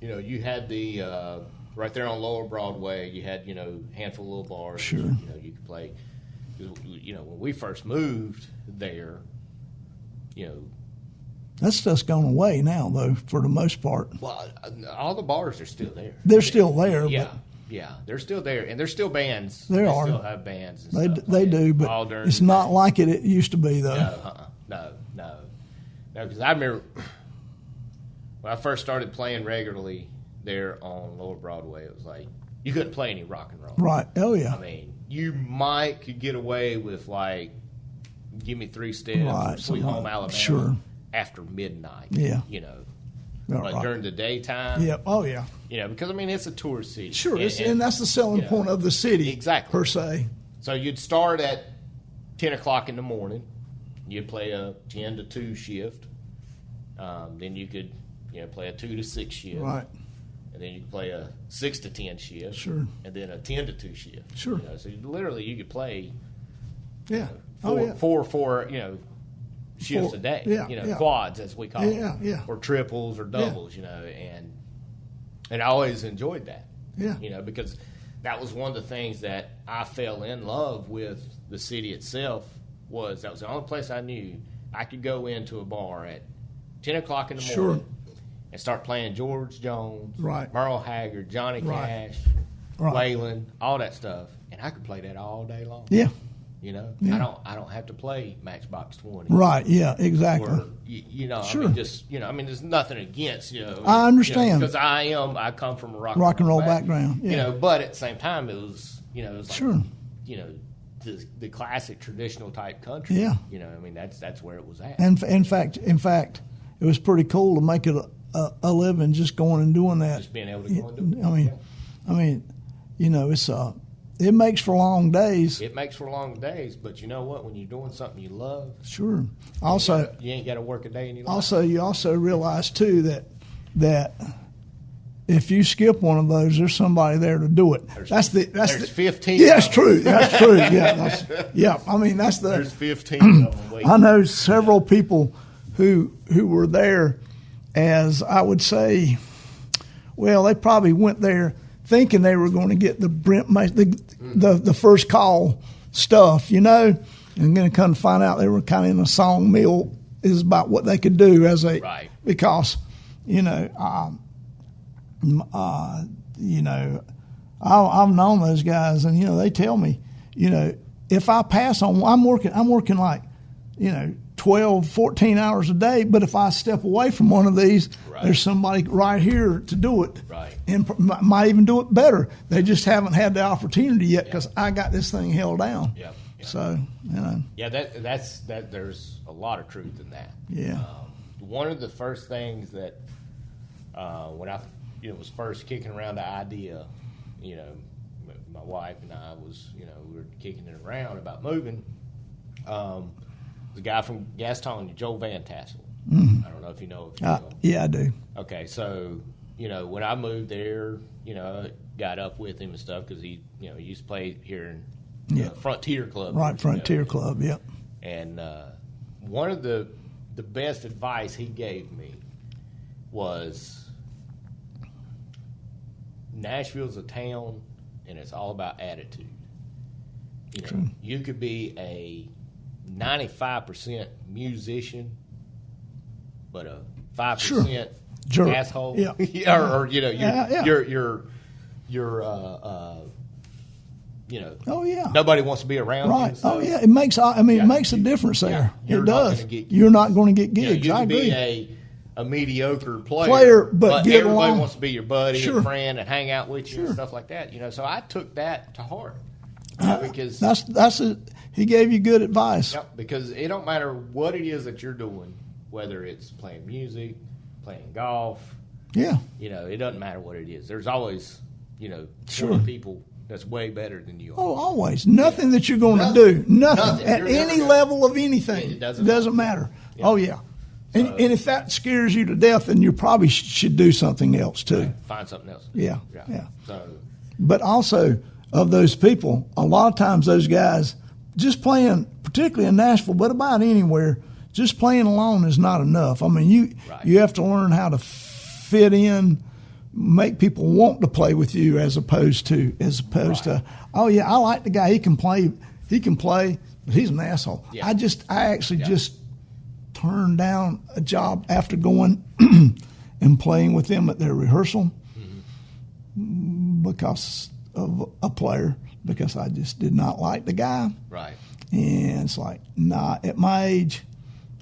C: you had the, right there on Lower Broadway, you had, handful of little bars.
D: Sure.
C: You could play. When we first moved there,
D: that stuff's gone away now, though, for the most part.
C: Well, all the bars are still there.
D: They're still there.
C: Yeah, they're still there, and there's still bands.
D: They are.
C: Still have bands.
D: And they do, but it's not like it used to be, though.
C: No. Because I remember when I first started playing regularly there on Lower Broadway, it was like you couldn't play any rock and roll.
D: Right. Oh yeah.
C: I mean, you could get away with like "Give Me Three Steps" or "Sweet Home Alabama."
D: Sure.
C: After midnight.
D: Yeah.
C: But during the daytime.
D: Yeah. Oh yeah.
C: Because it's a tourist city.
D: Sure, and that's the selling point of the city.
C: Exactly.
D: Per se.
C: So you'd start at 10 o'clock in the morning. You'd play a 10 to 2 shift. Then you could play a 2 to 6 shift.
D: Right.
C: And then you could play a 6 to 10 shift.
D: Sure.
C: And then a 10 to 2 shift.
D: Sure.
C: So you could play.
D: Yeah.
C: Four shifts a day. Quads as we call them.
D: Yeah.
C: Or triples or doubles. And I always enjoyed that.
D: Yeah.
C: Because that was one of the things that I fell in love with the city itself. That was the only place I knew I could go into a bar at 10 o'clock in the morning and start playing George Jones, Merle Haggard, Johnny Cash, Waylon, all that stuff, and I could play that all day long.
D: Yeah.
C: I don't have to play Matchbox 20.
D: Right. Yeah. Exactly.
C: Or,
D: sure.
C: There's nothing against
D: I understand
C: because I come from a rock
D: and roll background. Yeah.
C: But at the same time, it was like,
D: sure.
C: The classic traditional type country.
D: Yeah.
C: That's where it was at.
D: And in fact, it was pretty cool to make it a living just going and doing that.
C: Just being able to go and do it.
D: I mean, it's it makes for long days.
C: It makes for long days, but you know what? When you're doing something you love,
D: sure. Also,
C: you ain't got to work a day in your life.
D: Also, you also realize too that if you skip one of those, there's somebody there to do it. There's
C: 15.
D: Yeah, that's true. That's true. Yeah, I mean
C: There's 15 of them waiting.
D: I know several people who were there, as I would say, well, they probably went there thinking they were going to get the first call stuff, and then come to find out they were kind of in a song mill is about what they could do
C: right.
D: Because I've known those guys, and they tell me, if I pass on, I'm working like 12, 14 hours a day, but if I step away from one of these, right. There's somebody right here to do it,
C: right.
D: And might even do it better. They just haven't had the opportunity yet because I got this thing held down.
C: Yeah.
D: So
C: yeah, that's there's a lot of truth in that.
D: Yeah.
C: One of the first things that when I was first kicking around the idea, my wife and I was we were kicking it around about moving. The guy from Gastonia, Joe Van Tassel. Mm-hmm. I don't know if you know him.
D: Yeah, I do.
C: Okay, so when I moved there, I got up with him and stuff because he used to play here in Frontier Club.
D: Right, Frontier Club. Yep.
C: And one of the best advice he gave me was Nashville's a town, and it's all about attitude. You could be a 95% musician, but a 5% asshole.
D: Yeah.
C: or you're
D: oh yeah,
C: nobody wants to be around
D: right.
C: you. So,
D: oh yeah, it makes it makes a difference there.
C: Yeah,
D: it does. You're not going to get gigs.
C: You
D: I
C: can
D: agree.
C: be a mediocre player,
D: but get
C: everybody
D: along.
C: wants to be your buddy and friend and hang out with you and stuff like that. So I took that to heart because
D: that's it. He gave you good advice.
C: Yep, because it don't matter what it is that you're doing, whether it's playing music, playing golf.
D: Yeah.
C: It doesn't matter what it is. There's always 20 people that's way better than you are.
D: Oh, always. Nothing that you're going to do. Nothing. At any level of anything. It doesn't matter. Yeah. Oh, yeah. And if that scares you to death, then you probably should do something else, too.
C: Right. Find something else.
D: Yeah.
C: So,
D: but also, of those people, a lot of times those guys, just playing, particularly in Nashville, but about anywhere, just playing alone is not enough. I mean, you have to learn how to fit in, make people want to play with you as opposed to, oh yeah, I like the guy. He can play, but he's an asshole. Yeah. I actually just turned down a job after going and playing with them at their rehearsal because of a player. Because I just did not like the guy.
C: Right.
D: And it's like, nah, at my age,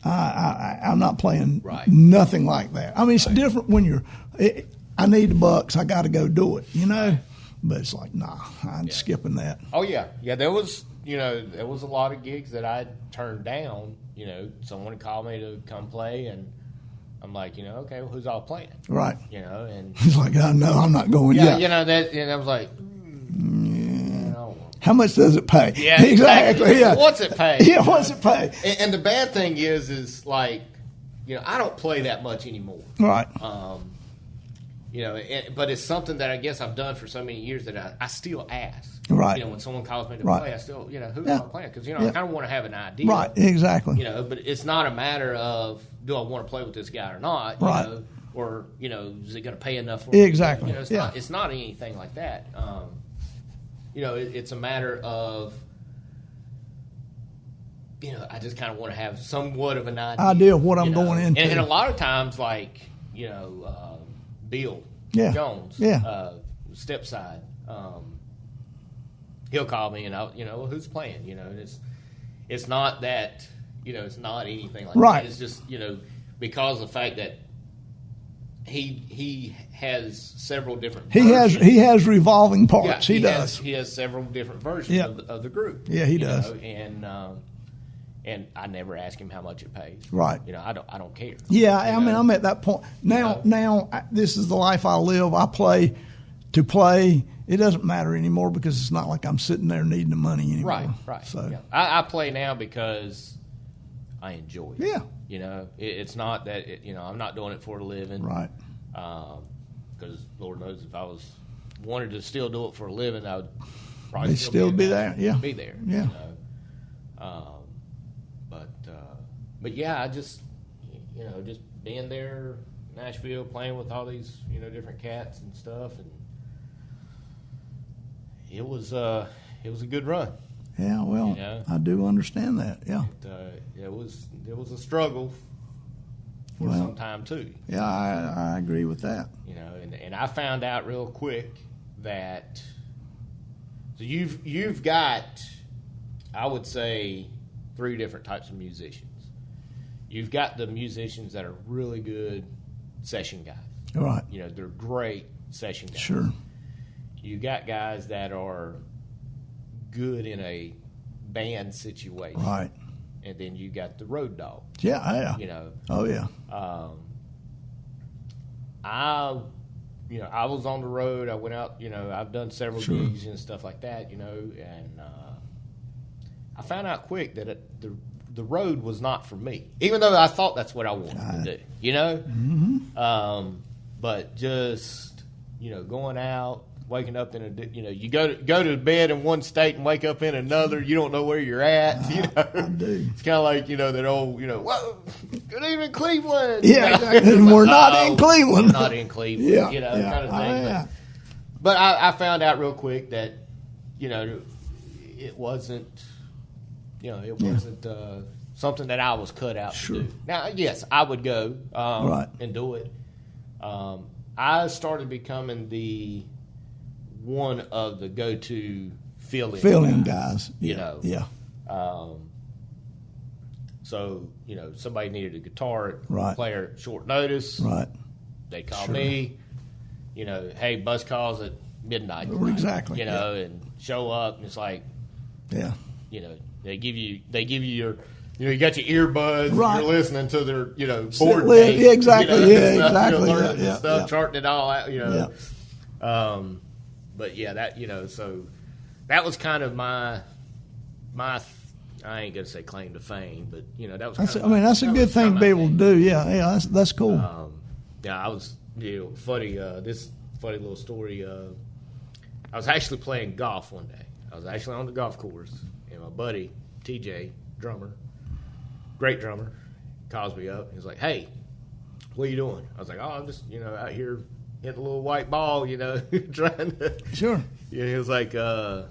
D: I'm not playing nothing like that. I mean, it's different when I need the bucks, I got to go do it, But it's like, nah, I'm skipping that.
C: Oh, yeah. Yeah, there was a lot of gigs that I turned down. Someone called me to come play, and I'm like, okay, well, who's all playing?
D: Right.
C: And
D: he's like, no, I'm not going yet.
C: And I was like,
D: how much does it pay?
C: Yeah,
D: exactly. Yeah.
C: What's it pay?
D: Yeah, what's it pay?
C: And the bad thing is like, I don't play that much anymore.
D: Right.
C: But it's something that I guess I've done for so many years that I still ask.
D: Right.
C: When someone calls me to play, I still, who's am I playing? Because, I kind of want to have an idea.
D: Right, exactly.
C: But it's not a matter of, do I want to play with this guy or not?
D: Right.
C: Or, is it going to pay enough for me?
D: Exactly.
C: It's not anything like that. It's a matter of, I just kind of want to have somewhat of an
D: idea of what I'm going into.
C: And a lot of times, like, Bill Jones, Stepside, he'll call me and I'll, who's playing? It's not that, it's not anything like that. It's just, because of the fact that he has several different versions.
D: He has revolving parts. He does.
C: He has several different versions of the group.
D: Yeah, he does.
C: And And I never ask him how much it pays.
D: Right.
C: You know, I don't care.
D: Yeah, I mean, I'm at that point now. This is the life I live. I play to play. It doesn't matter anymore because it's not like I'm sitting there needing the money anymore.
C: Right.
D: So
C: yeah. I play now because I enjoy it.
D: Yeah.
C: You know, it's not that I'm not doing it for a living.
D: Right.
C: Because Lord knows if I wanted to still do it for a living, I would probably
D: They'd still be there. Yeah.
C: Be there.
D: Yeah.
C: You know? But yeah, I just just being there, Nashville, playing with all these different cats and stuff, and it was a good run.
D: Yeah, well, I do understand that. Yeah,
C: it was a struggle for some time too.
D: Yeah, I agree with that.
C: You know, and I found out real quick that you've got, I would say, 3 different types of musicians. You've got the musicians that are really good session guys.
D: Right.
C: You know, they're great session guys.
D: Sure.
C: You got guys that are good in a band situation.
D: Right.
C: And then you got the road dog.
D: Yeah.
C: You know.
D: Oh yeah.
C: I was on the road. I went out. I've done several gigs and stuff like that. And I found out quick that the road was not for me, even though I thought that's what I wanted to do.
D: Mm-hmm.
C: But just going out, waking up in you go to bed in one state and wake up in another. You don't know where you're at.
D: I do.
C: It's kind of like that old whoa, good evening, Cleveland.
D: Yeah, exactly. We're not in Cleveland.
C: We're not in Cleveland.
D: Yeah,
C: kind of thing.
D: Yeah.
C: But I found out real quick that it wasn't. It wasn't something that I was cut out to do. Now, yes, I would go and do it. I started becoming one of the go-to fill-in
D: guys.
C: Yeah.
D: Yeah.
C: So, somebody needed a guitar player at short notice.
D: Right.
C: They call me, hey, bus calls at midnight.
D: Exactly.
C: And show up, and it's like, they give you your, you got your earbuds,
D: right.
C: And you're listening to their, board tape.
D: Yeah, exactly.
C: Exactly.
D: Learning
C: stuff, charting it all out, But yeah, that, so that was kind of my, I ain't gonna say claim to fame, but that was.
D: That's a good thing to be able to do. Yeah, that's cool.
C: I was, funny. This funny little story. I was actually playing golf one day. I was actually on the golf course, and my buddy TJ, drummer, great drummer, calls me up. He's like, "Hey, what are you doing?" I was like, "Oh, I'm just out here hitting a little white ball, trying to."
D: Sure.
C: Yeah, he was like, "Well,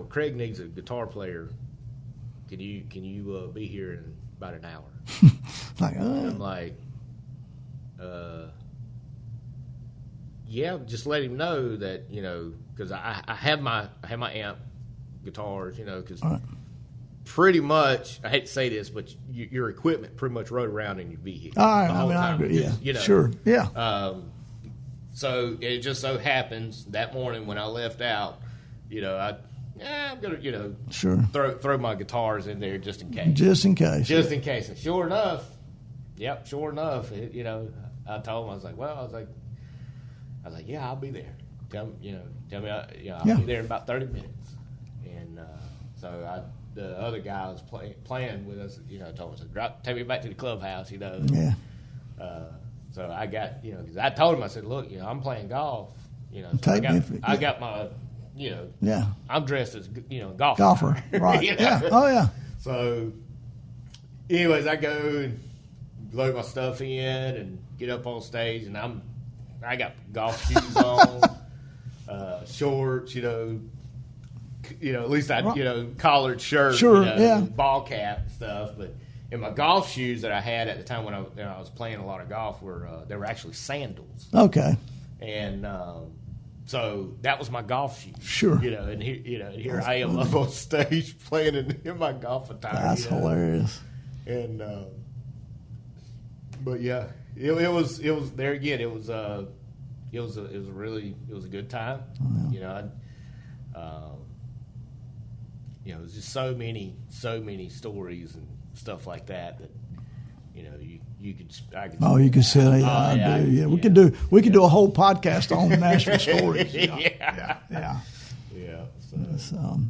C: Craig needs a guitar player. Can you be here in about an hour?" I'm like, yeah, just let him know that because I have my amp, guitars, because pretty much, I hate to say this, but your equipment pretty much rode around in your vehicle.
D: I agree. Yeah, sure. Yeah.
C: So it just so happens that morning when I left out, I'm gonna
D: sure
C: throw my guitars in there just in case.
D: Just in case.
C: And sure enough, I told him, I was like, yeah, I'll be there. Tell me, I'll be there in about 30 minutes. And so the other guy was playing with us, told us, take me back to the clubhouse,
D: Yeah.
C: So I got, because I told him, I said, look, I'm playing golf, so I got my, I'm dressed as,
D: golfer. Right. Yeah. Oh, yeah.
C: So, anyways, I go and load my stuff in and get up on stage, and I got golf shoes on, shorts, at least collared shirt, ball cap and stuff. But in my golf shoes that I had at the time when I was playing a lot of golf they were actually sandals.
D: Okay.
C: And so that was my golf shoes.
D: Sure.
C: And here I am up on stage playing in my golf attire.
D: That's hilarious.
C: And but yeah, it was there again. It was a good time.
D: Oh, yeah.
C: there's just so many stories and stuff like that you could.
D: You could say, I do. Yeah, we could do a whole podcast on Nashville stories. Yeah. So,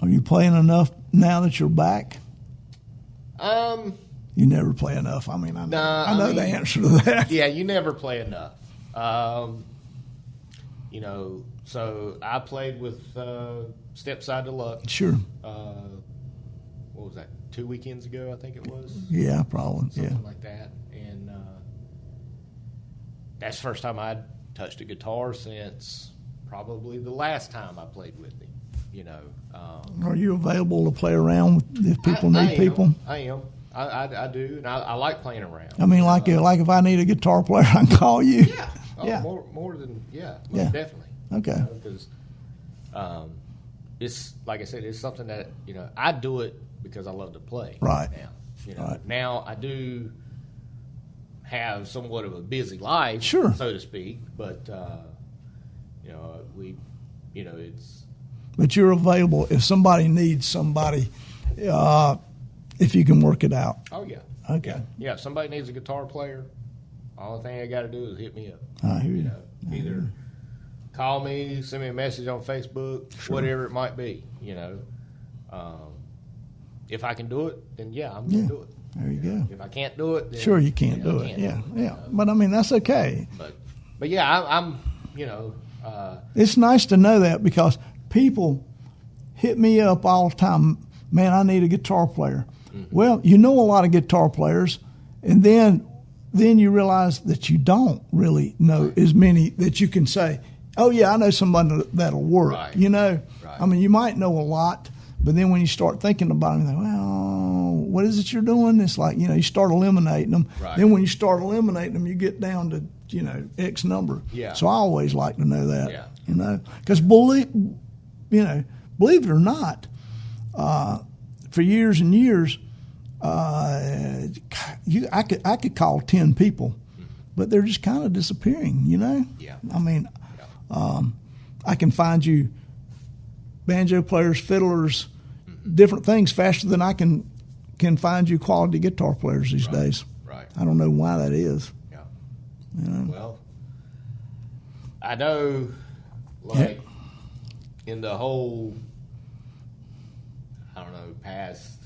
D: are you playing enough now that you're back? You never play enough. I mean, I know the answer to that.
C: Yeah, you never play enough. So I played with Stepside Deluxe.
D: Sure.
C: What was that? 2 weekends ago, I think it was.
D: Yeah, probably.
C: Something like that. And that's the first time I'd touched a guitar since probably the last time I played with him. Are
D: you available to play around if people need people?
C: I am. I do, and I like playing around.
D: I mean, like if I need a guitar player, I can call you.
C: Yeah. More than definitely.
D: Okay.
C: Because it's like I said, it's something that I do it because I love to play.
D: Right.
C: Now, now I do have somewhat of a busy life,
D: sure,
C: so to speak. But it's.
D: But you're available if somebody needs somebody. If you can work it out.
C: Oh, yeah.
D: Okay.
C: Yeah, if somebody needs a guitar player, all the thing I got to do is hit me up.
D: I hear you.
C: Either call me, send me a message on Facebook,
D: sure,
C: whatever it might be, If I can do it, then I'm going to do it.
D: There you go.
C: If I can't do it, then
D: sure, you can't do it. Yeah. But, I mean, that's okay.
C: But yeah, I'm
D: it's nice to know that because people hit me up all the time. Man, I need a guitar player. Mm-hmm. Well, a lot of guitar players, and then you realize that you don't really know as many that you can say, oh, yeah, I know somebody that'll work,
C: Right.
D: Right. I mean, you might know a lot, but then when you start thinking about it, you think, well, what is it you're doing? It's like, you start eliminating them.
C: Right.
D: Then when you start eliminating them, you get down to, X number.
C: Yeah.
D: So I always like to know that,
C: Yeah.
D: Because believe it or not, for years and years, I could call 10 people, but they're just kind of disappearing.
C: Yeah.
D: I mean, I can find you banjo players, fiddlers, different things faster than I can find you quality guitar players these days.
C: Right.
D: I don't know why that is.
C: Yeah.
D: Well,
C: I know, in the whole, past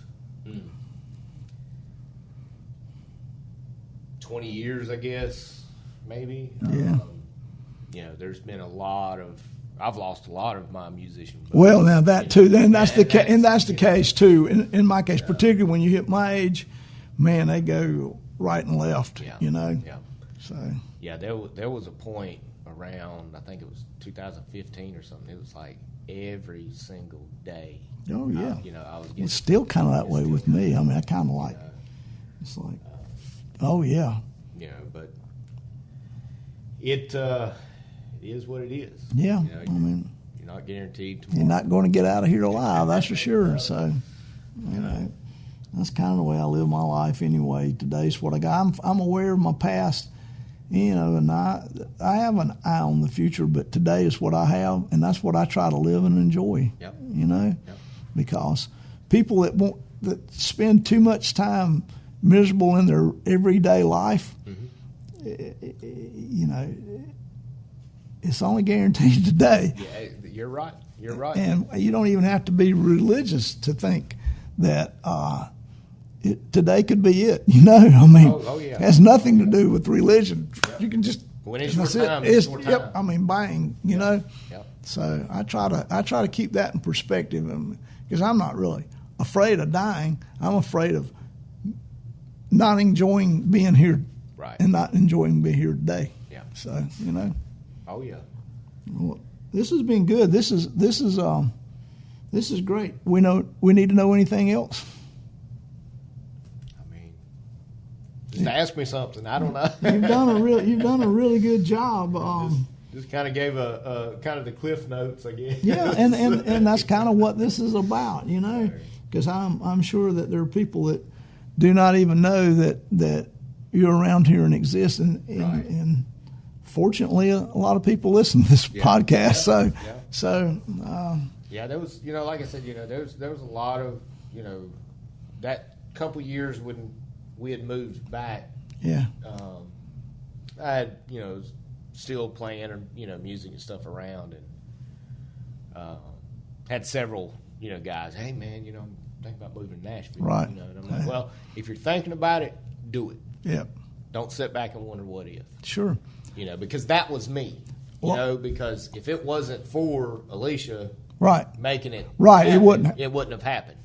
C: 20 years, I guess, maybe.
D: Yeah.
C: There's been I've lost a lot of my musician buddies.
D: Well, now that too, then that's the case, and that's the case too. In my case, particularly when you hit my age, man, they go right and left.
C: Yeah.
D: Yeah. So.
C: Yeah, there was a point around, I think it was 2015 or something. It was like every single day.
D: Oh yeah.
C: I was getting.
D: It's still kind of that way with me. I mean, I kind of like. It's like. Oh yeah.
C: But it is what it is.
D: Yeah. I mean,
C: you're not guaranteed tomorrow.
D: You're not going to get out of here alive. That's for sure. So, that's kind of the way I live my life anyway. Today's what I got. I'm aware of my past. And I have an eye on the future, but today is what I have, and that's what I try to live and enjoy.
C: Yep.
D: Because people that spend too much time miserable in their everyday life, it's only guaranteed today.
C: Yeah, you're right. You're right.
D: And you don't even have to be religious to think that today could be it. I mean, it has nothing to do with religion. Yep. You can just
C: when it's your time. It's your time.
D: Yep. I mean, bang.
C: Yep.
D: So I try to keep that in perspective, because I'm not really afraid of dying. I'm afraid of not enjoying being here,
C: right,
D: and not enjoying being here today.
C: Yeah.
D: So
C: Oh yeah.
D: Well, this has been good. This is great. We need to know anything else.
C: Just ask me something. I don't know.
D: You've done a really good job.
C: Just kind of gave a kind of the cliff notes, I guess.
D: Yeah, and that's kind of what this is about, because I'm sure that there are people that do not even know that you're around here and exist, and fortunately, a lot of people listen to this podcast. So
C: Yeah, there was, like I said, there was a lot of, that couple years when we had moved back.
D: Yeah.
C: I had, still playing, music and stuff around, and had several, guys. Hey, man, I'm thinking about moving to Nashville.
D: Right.
C: And I'm like, well, if you're thinking about it, do it.
D: Yep.
C: Don't sit back and wonder what if.
D: Sure.
C: Because that was me. Because if it wasn't for Alicia making it happen, it wouldn't have happened.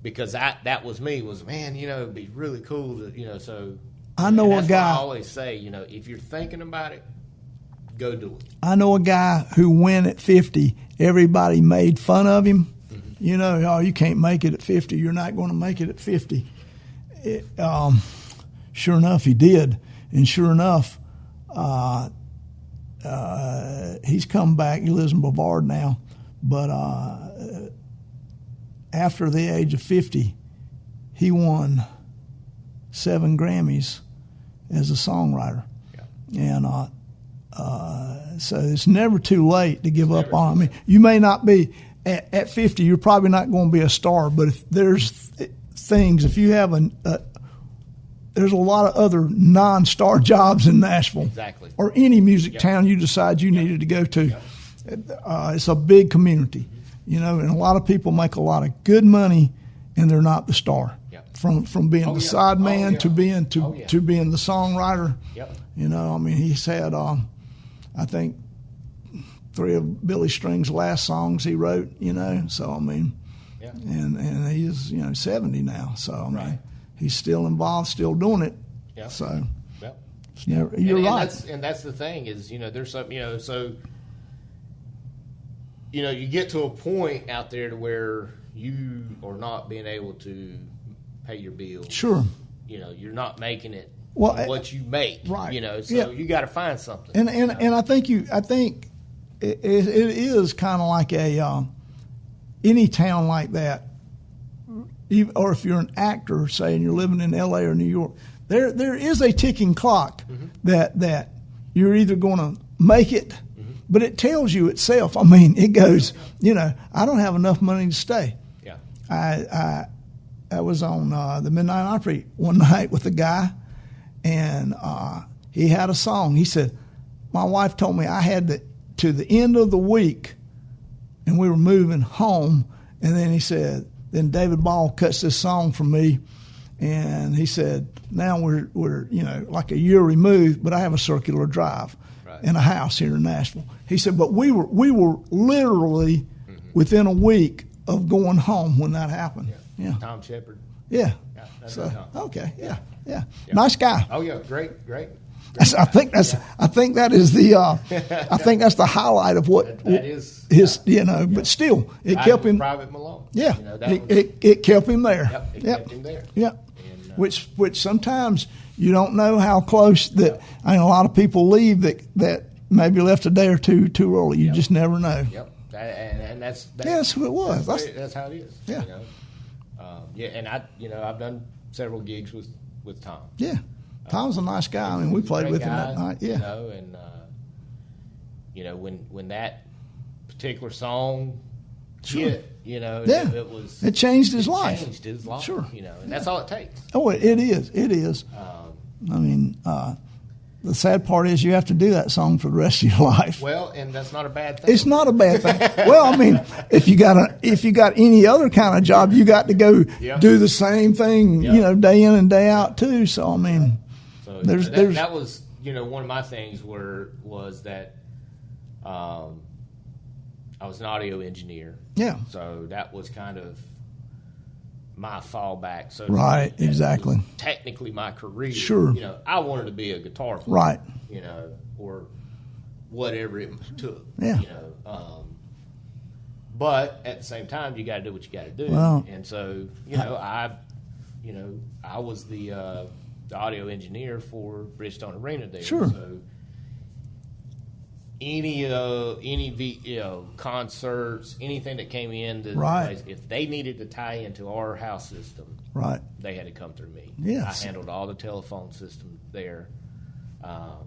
C: Because that was me, man, it'd be really cool to, so.
D: I know a guy.
C: I always say, if you're thinking about it, go do it.
D: I know a guy who went at 50. Everybody made fun of him. Mm-hmm. You can't make it at 50. You're not going to make it at 50. Sure enough, he did. And sure enough, he's come back. He lives in Brevard now. But after the age of 50, he won 7 Grammys as a songwriter. Yeah. And so it's never too late to give up on. I mean, you may not be at 50. You're probably not going to be a star. But if there's things, if you have there's a lot of other non-star jobs in Nashville,
C: exactly,
D: or any music town you decide you needed to go to. It's a big community, and a lot of people make a lot of good money, and they're not the star. From being the side man to being to being the songwriter.
C: Yep.
D: He's had I think 3 of Billy String's last songs he wrote. So and he's 70 now. So I mean, he's still involved, still doing it. Yeah. So it's never, you're right.
C: And that's the thing is there's something so you get to a point out there to where you are not being able to pay your bills.
D: Sure.
C: You're not making it what you make.
D: Right.
C: So you got to find something.
D: And I think it is kind of like any town like that, or if you're an actor, say, and you're living in L.A. or New York, there is a ticking clock that you're either going to make it, but it tells you itself. I mean, it goes, I don't have enough money to stay. Yeah. I was on the Midnight Opry one night with a guy, and he had a song. He said, my wife told me I had to the end of the week, and we were moving home, and then he said, then David Ball cuts this song for me, and he said, now we're like a year removed, but I have a circular drive and a house here in Nashville. He said, but we were literally within a week of going home when that happened. Yeah.
C: Tom Shepard.
D: Yeah.
C: So,
D: okay. Yeah. Nice guy.
C: Oh yeah, great.
D: I think that is the I think that's the highlight of what
C: that is
D: his but still it kept him
C: Private Malone.
D: Yeah. It kept him there.
C: Yep. It kept him there.
D: Yeah. And, which sometimes you don't know how close that. I mean, a lot of people leave that maybe left a day or two too early. You just never know.
C: Yep. And
D: that's who it was.
C: That's how it is.
D: Yeah.
C: And I've done several gigs with Tom.
D: Yeah. Tom's a nice guy. I mean, we played with him that night. Yeah.
C: When that particular song hit, it
D: changed his life.
C: Changed his life.
D: Sure.
C: And that's all it takes.
D: Oh, it is. It is. I mean, the sad part is you have to do that song for the rest of your life.
C: Well, and that's not a bad thing.
D: It's not a bad thing. Well, I mean, if you got any other kind of job, you got to go do the same thing, day in and day out too. So I mean,
C: that was one of my things was that I was an audio engineer.
D: Yeah.
C: So that was kind of my fallback. So
D: right, exactly.
C: Technically, my career.
D: Sure.
C: I wanted to be a guitar player.
D: Right.
C: Or whatever it took.
D: Yeah.
C: But at the same time, you got to do what you got to do.
D: Well,
C: and so I was the audio engineer for Bridgestone Arena there.
D: Sure.
C: So any concerts, anything that came in to the place, if they needed to tie into our house system, they had to come through me.
D: Yes.
C: I handled all the telephone system there. I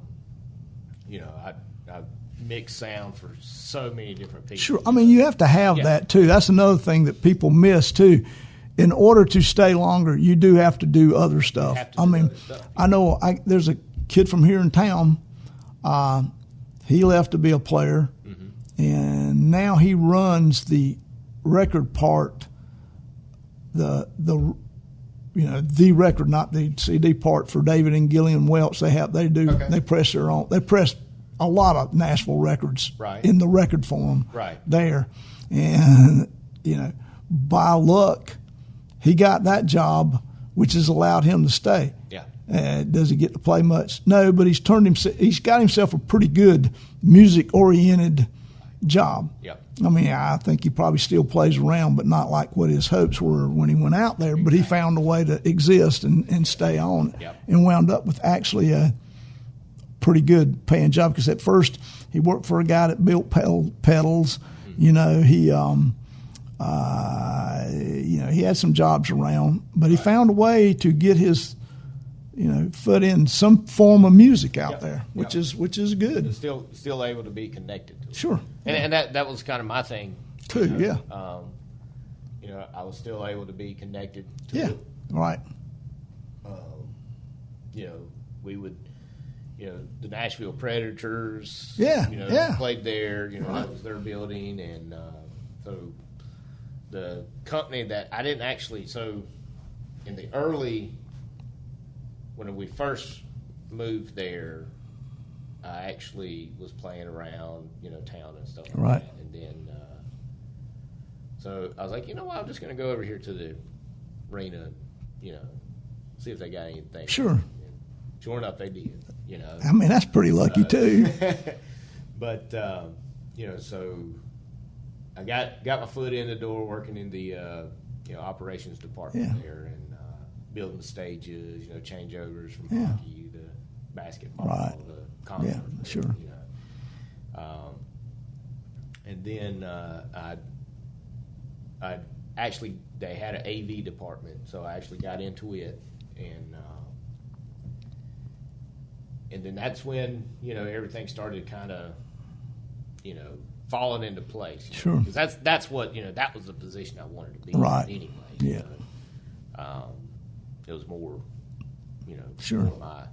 C: mix sound for so many different people.
D: Sure. I mean, you have to have that too. That's another thing that people miss too. In order to stay longer, you do have to do other stuff. I know there's a kid from here in town. He left to be a player, and now he runs the record part, the record, not the CD part for David and Gillian Welch. They press their own. They press a lot of Nashville records in the record form there, and by luck, he got that job, which has allowed him to stay. Yeah. Does he get to play much? No, but he's got himself a pretty good music-oriented job. Yeah. I mean, I think he probably still plays around, but not like what his hopes were when he went out there. But he found a way to exist and stay on, and wound up with actually a pretty good paying job. Because at first he worked for a guy that built pedals. He had some jobs around, but he found a way to get his, foot in some form of music out there, which is good.
C: And still able to be connected to it.
D: Sure.
C: And that was kind of my thing
D: too.
C: I was still able to be connected to it.
D: Right.
C: We would, the Nashville Predators.
D: Played
C: there. That was their building, and so the company that I didn't actually. So in the early, when we first moved there, I actually was playing around, town and stuff like that. And then, so I was like, I'm just going to go over here to the arena, see if they got anything.
D: Sure.
C: And sure enough, they did,
D: I mean, that's pretty lucky too.
C: But, so I got my foot in the door working in the, operations department there, and building the stages, changeovers from hockey to basketball to concert.
D: Yeah, sure.
C: And then I actually, they had an AV department, so I actually got into it, and then that's when everything started kind of falling into place.
D: Sure.
C: Because that's what that was the position I wanted to be in anyway.
D: Yeah.
C: It was more,
D: sure.
C: more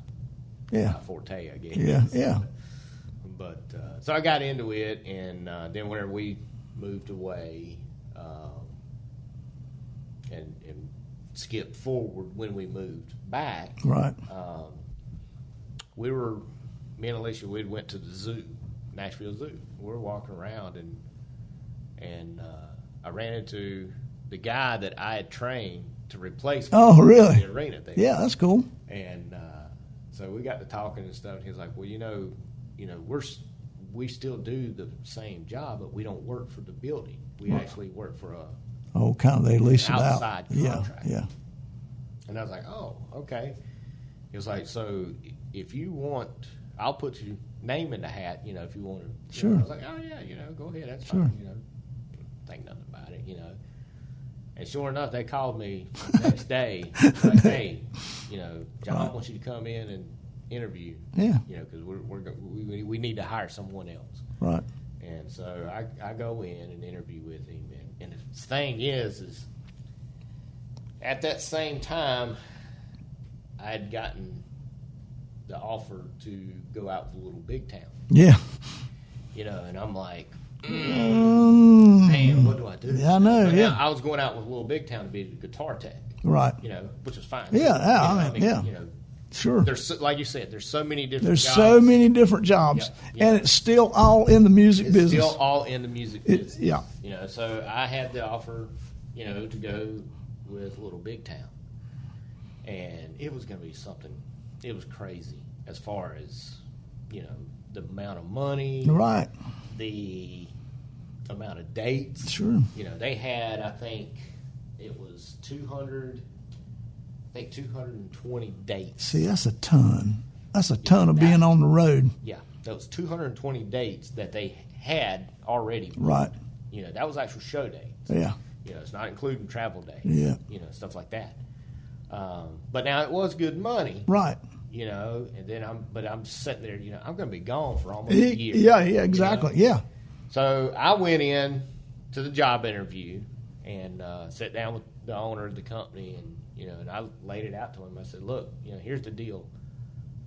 C: my forte, I guess.
D: Yeah.
C: But so I got into it, and then whenever we moved away, and skipped forward when we moved back,
D: right?
C: Me and Alicia, we went to the zoo, Nashville Zoo. We were walking around, and I ran into the guy that I had trained to replace me
D: Oh, really?
C: in the arena thing.
D: Yeah, that's cool.
C: And so we got to talking and stuff. And he was like, "Well, we still do the same job, but we don't work for the building. We actually work for
D: they lease it out.
C: Outside contract."
D: Yeah.
C: And I was like, "Oh, okay." He was like, "So if you want, I'll put your name in the hat. If you want to."
D: Sure.
C: I was like, "Oh yeah, go ahead. That's
D: sure.
C: fine. Think nothing about it. And sure enough, they called me the next day, like, "Hey, John wants you to come in and interview.
D: Yeah.
C: Because we need to hire someone else."
D: Right.
C: And so I go in and interview with him, and the thing is at that same time, I had gotten the offer to go out to Little Big Town.
D: Yeah.
C: And I'm like, man, what do I do?
D: Yeah, I know.
C: But I was going out with Little Big Town to be the guitar tech.
D: Right.
C: Which is fine.
D: Yeah. Sure.
C: There's like you said, there's so many different.
D: There's
C: jobs.
D: so many different jobs, and it's still all in the music business.
C: Still all in the music business.
D: Yeah.
C: So I had the offer, to go with Little Big Town, and it was going to be something. It was crazy as far as the amount of money,
D: right?
C: The amount of dates.
D: Sure.
C: They had, I think it was 220 dates.
D: See, that's a ton. That's a ton of being on the road.
C: Yeah, that was 220 dates that they had already.
D: Right.
C: That was actual show days.
D: Yeah.
C: It's not including travel days.
D: Yeah.
C: Stuff like that. But now it was good money.
D: Right.
C: you know, and then I'm sitting there, you know, I'm going to be gone for almost a year.
D: Yeah, exactly.
C: You know?
D: Yeah.
C: So I went in to the job interview and sat down with the owner of the company, and you know, and I laid it out to him. I said, "Look, you know, here's the deal.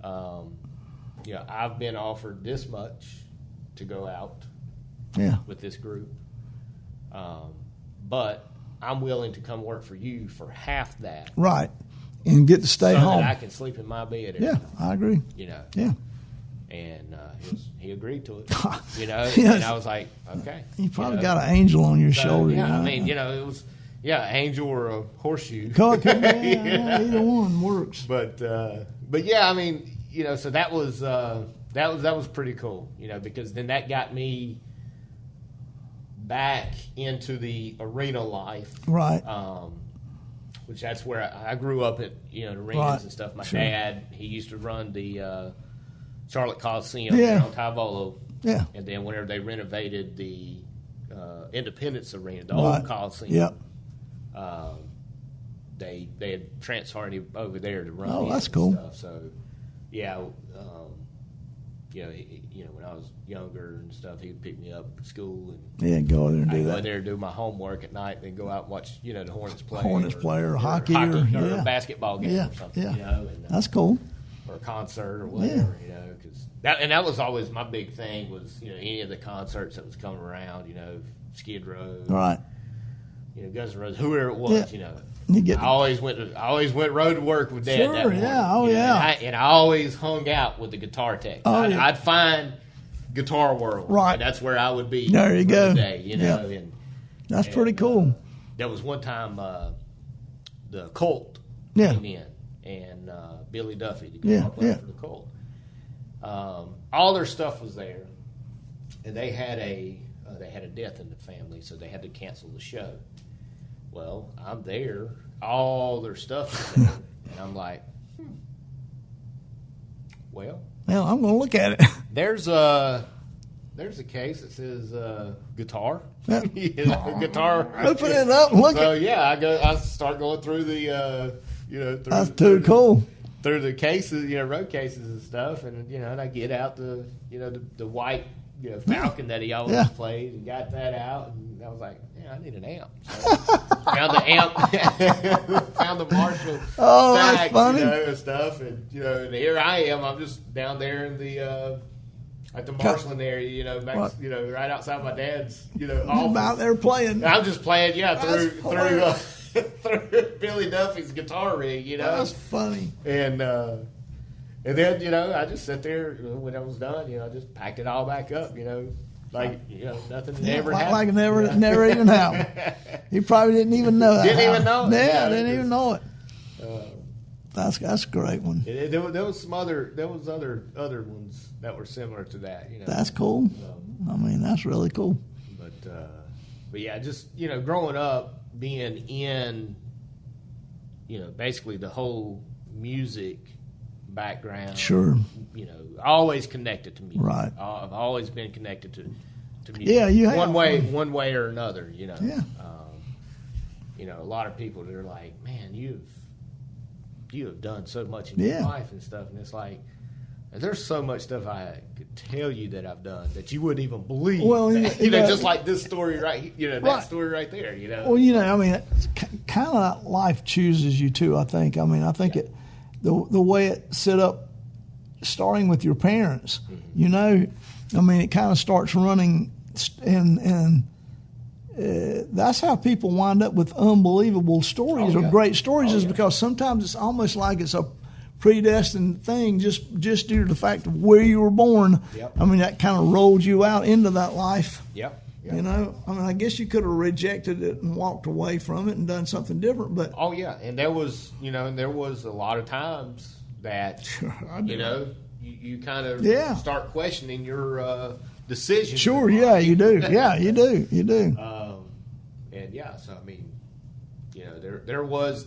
C: You know, I've been offered this much to go out with this group, but I'm willing to come work for you for half that,
D: right, and get to stay home.
C: That I can sleep in my bed.
D: Yeah, I agree.
C: You know,
D: yeah."
C: And he agreed to it, you know.
D: Yes.
C: And I was like, okay.
D: You probably got an angel on your shoulder.
C: Yeah,
D: you know?
C: I mean, you know, it was angel or a horseshoe.
D: Either one works.
C: But yeah, I mean, you know, so that was pretty cool, you know, because then that got me back into the arena life,
D: right?
C: Which that's where I grew up at, you know, the arenas and stuff. My dad, he used to run the Charlotte Coliseum on Tyvolo. Yeah. And then whenever they renovated the Independence Arena, the old Coliseum, they had transferred him over there to run.
D: Oh, that's cool.
C: Stuff. So, yeah, you know, when I was younger and stuff, he would pick me up at school and
D: go there and do that.
C: Go there and do my homework at night, and then go out and watch, you know, the Hornets play.
D: Or hockey or
C: a basketball game or something.
D: Yeah.
C: You know, and,
D: that's cool.
C: Or a concert or whatever, you know, because that was always my big thing was, you know, any of the concerts that was coming around, you know, Skid Row,
D: right?
C: You know, Guns N' Roses, whoever it was, you know. I always went road to work with Dad.
D: Sure,
C: that morning, and I always hung out with the guitar tech. I'd find Guitar World,
D: right?
C: And that's where I would be.
D: There you go.
C: The day, you know,
D: that's pretty cool.
C: There was one time the Cult came in, and Billy Duffy, the guitar player for the Cult. All their stuff was there, and they had a death in the family, so they had to cancel the show. Well, I'm there. All their stuff is there. And I'm like, well,
D: I'm going to look at it.
C: There's a case that says guitar. You know, guitar.
D: Open it up and look
C: at it. So, I start going through the,
D: that's too cool.
C: Through the cases, you know, road cases and stuff. And, you know, and I get out the white, you know, Falcon that he always played, and got that out, and I was like, I need an amp. So found the amp, found the Marshall stack,
D: funny.
C: You know, and stuff, and you know, and here I am. I'm just down there in the at the Marshland area, you know, back, you know, right outside my dad's, you know, office.
D: I'm out there playing.
C: I'm just playing, through Billy Duffy's guitar rig, you know.
D: That's funny.
C: And then, you know, I just sat there when I was done, you know, I just packed it all back up, you know, like, you know, nothing ever happened.
D: Like never even happened. He probably didn't even know that.
C: Didn't even know it.
D: Yeah, didn't even know it. That's a great one.
C: There was some other ones that were similar to that, you know.
D: That's cool. I mean, that's really cool.
C: But yeah, just, you know, growing up, being in, you know, basically the whole music background.
D: Sure.
C: You know, always connected to music.
D: Right.
C: I've always been connected to music.
D: Yeah, you have.
C: One way or another, you know.
D: Yeah.
C: You know, a lot of people, they're like, man, you have done so much in your life and stuff. And it's like, there's so much stuff I could tell you that I've done that you wouldn't even believe.
D: Well,
C: you know, just like this story right, you know, that story right there, you know.
D: Well, you know, I mean, it's kind of life chooses you too, I think. I mean, I think the way it's set up, starting with your parents, you know, I mean, it kind of starts running, and that's how people wind up with unbelievable stories or great stories, is because sometimes it's almost like it's a predestined thing just due to the fact of where you were born. I mean, that kind of rolled you out into that life. You know, I mean, I guess you could have rejected it and walked away from it and done something different, but
C: and there was a lot of times that you know you kind of start questioning your decision.
D: Sure, you do. Yeah, you do.
C: And so I mean, you know,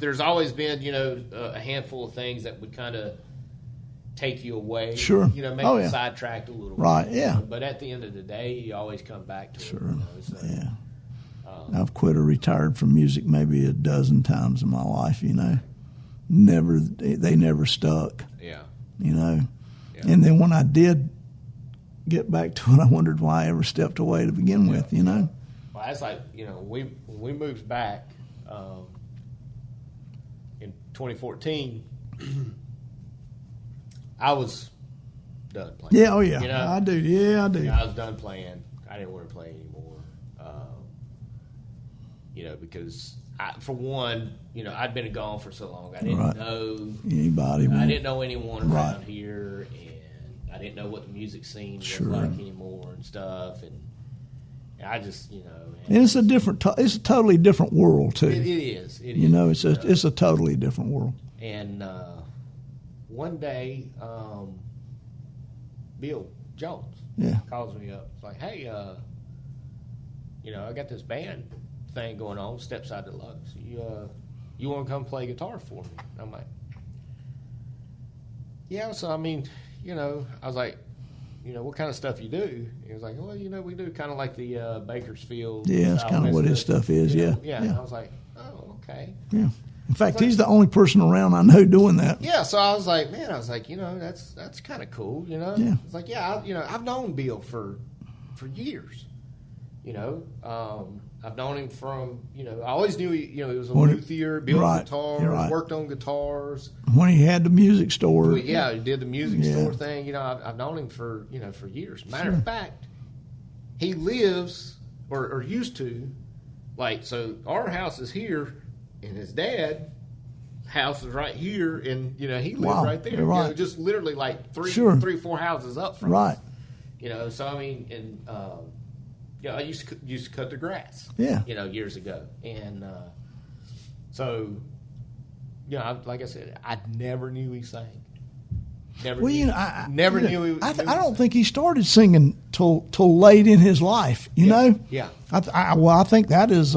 C: there's always been, you know, a handful of things that would kind of take you away.
D: Sure.
C: You know, make you sidetracked a little bit.
D: Right, yeah.
C: But at the end of the day, you always come back to it.
D: Sure.
C: You know, so,
D: I've quit or retired from music maybe a dozen times in my life, you know. They never stuck.
C: Yeah.
D: you know.
C: Yeah.
D: And then when I did get back to it, I wondered why I ever stepped away to begin with, you know.
C: Well, that's like, you know, when we moved back in 2014, I was done playing.
D: Yeah, oh yeah,
C: you know?
D: I do. Yeah, I do.
C: You know, I was done playing. I didn't want to play anymore. You know, because for one, you know, I'd been gone for so long. I didn't know
D: anybody.
C: I didn't know anyone around
D: Right.
C: here, and I didn't know what the music scene
D: Sure.
C: was like anymore and stuff. And I just, you know,
D: And it's a different. It's a totally different world too.
C: it is. It
D: you
C: is.
D: know, it's a totally different world.
C: And one day, Bill Jones
D: Yeah.
C: calls me up. It's like, hey, you know, I got this band thing going on, Stepside Deluxe. You want to come play guitar for me? And I'm like, yeah. So I mean, you know, I was like, you know, what kind of stuff you do? He was like, well, you know, we do kind of like the Bakersfield.
D: Yeah, that's kind of what his stuff is.
C: you
D: Yeah.
C: know? Yeah. And I was like, oh, okay.
D: Yeah. In fact, he's the only person around I know doing that.
C: Yeah, so I was like, man, you know, that's kind of cool, you know.
D: Yeah.
C: It's like, yeah, you know, I've known Bill for years, you know. I've known him from, you know, I always knew he was a luthier, built
D: Right,
C: guitars,
D: you're right.
C: worked on guitars.
D: When he had the music store.
C: Well, yeah, he did the music
D: Yeah.
C: store thing. You know, I've known him for years. Matter of fact, he lives or used to, like, so our house is here, and his dad house is right here, and you know he lived
D: Wow,
C: right there.
D: you're right.
C: You know, just literally like three,
D: Sure.
C: 4 houses up from
D: Right.
C: us. You know, so I mean, and you know, I used to cut the grass.
D: Yeah.
C: You know, years ago, and so you know, like I said, I never knew he sang. Never
D: Well,
C: knew,
D: you know, I
C: never
D: you know,
C: knew he.
D: I don't think he started singing till late in his life. You know.
C: Yeah.
D: I think that is.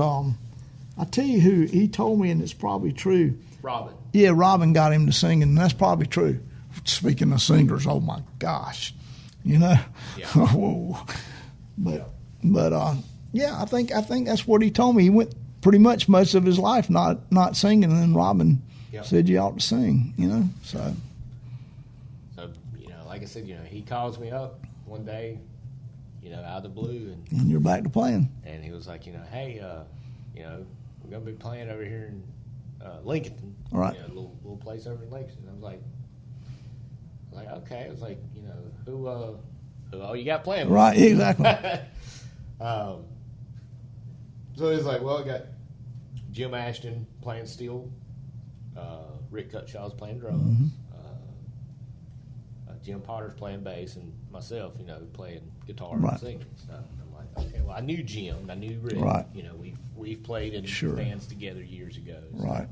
D: I tell you who he told me, and it's probably true.
C: Robin.
D: Yeah, Robin got him to sing, and that's probably true. Speaking of singers, oh my gosh, you know.
C: Yeah.
D: Whoa. But yeah, I think that's what he told me. He went pretty much most of his life not singing, and then Robin said you ought to sing. You know, so
C: you know, like I said, you know, he calls me up one day, you know, out of the blue,
D: and you're back to playing.
C: and he was like, you know, hey, you know, we're gonna be playing over here in Lincoln,
D: All right.
C: you know, little place over in Lincoln. I was like, okay. I was like, you know, who all you got playing with?
D: Right, exactly.
C: So he's like, well, I got Jim Ashton playing steel, Rick Cutshaw's playing drums, Jim Potter's playing bass, and myself, you know, playing guitar
D: Right.
C: and singing and stuff. And I'm like, okay, well, I knew Jim, I knew Rick.
D: Right.
C: You know, we've played in
D: Sure.
C: bands together years ago. So,
D: Right.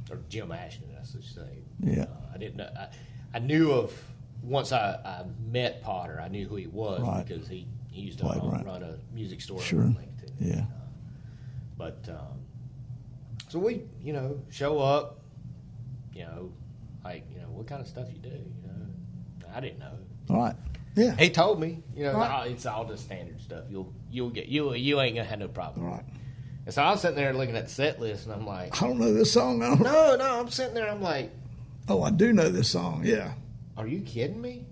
C: or Jim Ashton, I should say.
D: Yeah.
C: I didn't know. I knew of once I met Potter. I knew who he was
D: Right.
C: because he used to
D: Right, right.
C: run a music store
D: Sure.
C: in Lincoln.
D: Yeah.
C: But so we, you know, show up. You know, like, you know, what kind of stuff you do. You know, I didn't know.
D: All right. Yeah.
C: He told me. You know,
D: Right.
C: it's all the standard stuff. You'll get you ain't gonna have no problem.
D: All right.
C: And so I was sitting there looking at the set list, and I'm like,
D: I don't know this song. I don't
C: no, I'm sitting there. I'm like,
D: Oh, I do know this song. Yeah.
C: are you kidding me?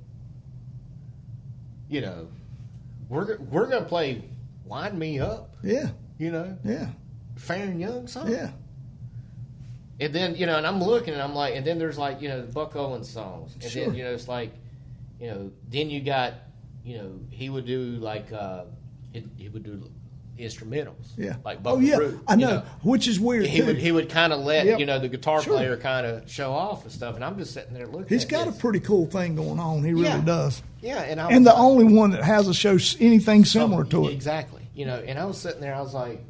C: You know, we're gonna play "Wind Me Up."
D: Yeah.
C: You know,
D: Yeah.
C: Fair and Young song.
D: Yeah.
C: And then, you know, and I'm looking, and I'm like, and then there's like, you know, the Buck Owens songs, and
D: Sure.
C: then, you know, it's like, you know, then you got, you know, he would do like he would do instrumentals.
D: Yeah.
C: Like
D: Oh,
C: Buck
D: yeah.
C: Root,
D: I
C: you
D: know. Which is weird,
C: He
D: too.
C: would kind of let
D: Yep.
C: you know the guitar
D: Sure.
C: player kind of show off and stuff, and I'm just sitting there looking.
D: He's
C: at
D: got a
C: this.
D: pretty cool thing going on. He really
C: Yeah.
D: does.
C: Yeah, and I
D: And
C: was
D: the
C: like,
D: only one that has a show anything similar to it.
C: Exactly. You know, and I was sitting there, I was like,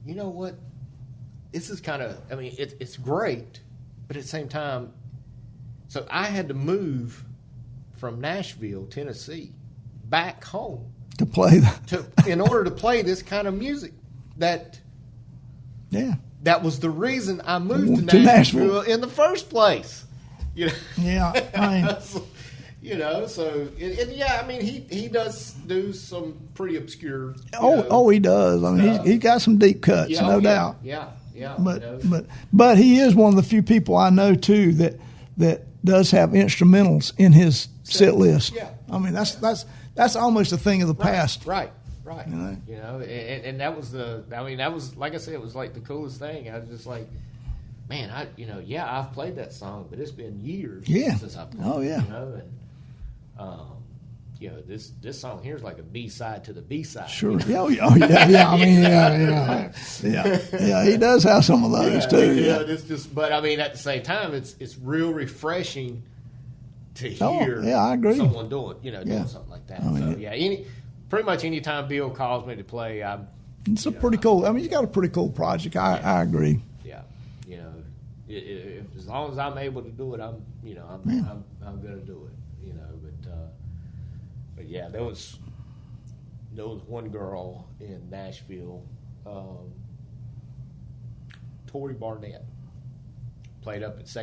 C: you know what? This is kind of, I mean, it's great, but at the same time, so I had to move from Nashville, Tennessee, back home
D: To play that.
C: in order to play this kind of music. That was the reason I moved to Nashville in the first place. You know?
D: Yeah. I mean,
C: You know, so and yeah, I mean, he does do some pretty obscure.
D: he does. I mean, he's got some deep cuts, no doubt.
C: Yeah, Yeah.
D: But he is one of the few people I know too that does have instrumentals in his set list.
C: Yeah.
D: I mean that's almost a thing of the past.
C: Right. And that was like I said, it was like the coolest thing. I was just like, man, I've played that song, but it's been years since I've played it.
D: Oh yeah.
C: This song here is like a B-side to the B-side.
D: Sure. Yeah. I mean, yeah. He does have some of those too. Yeah.
C: It's just, but I mean, at the same time, it's real refreshing to hear.
D: I agree.
C: Someone doing something like that. I mean, pretty much any time Bill calls me to play,
D: it's a pretty cool. I mean, you got a pretty cool project. I agree.
C: Yeah. If as long as I'm able to do it, I'm going to do it. But yeah, there was one girl in Nashville, Tori Barnett, played up at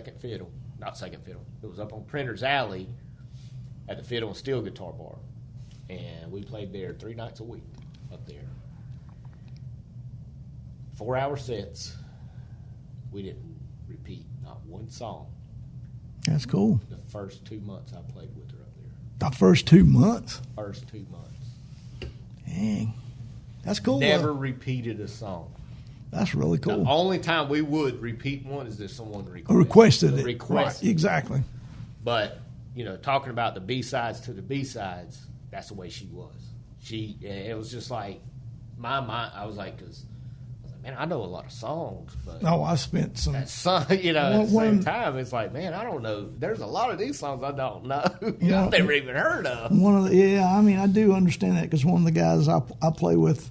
C: not second fiddle. It was up on Printer's Alley at the Fiddle and Steel Guitar Bar, and we played there 3 nights a week up there. 4-hour sets. We didn't repeat not one song.
D: That's cool.
C: The first 2 months I played with her up there.
D: The first 2 months?
C: First 2 months.
D: Dang. That's cool.
C: Never repeated a song.
D: That's really cool.
C: The only time we would repeat one is if someone
D: requested it.
C: Right,
D: exactly.
C: But, talking about the B-sides to the B-sides, that's the way she was. It was just like, my mind, I was like, man, I know a lot of songs, but
D: I spent some.
C: At the same time, it's like, man, I don't know. There's a lot of these songs I don't know. I've never even heard of.
D: I do understand that because one of the guys I play with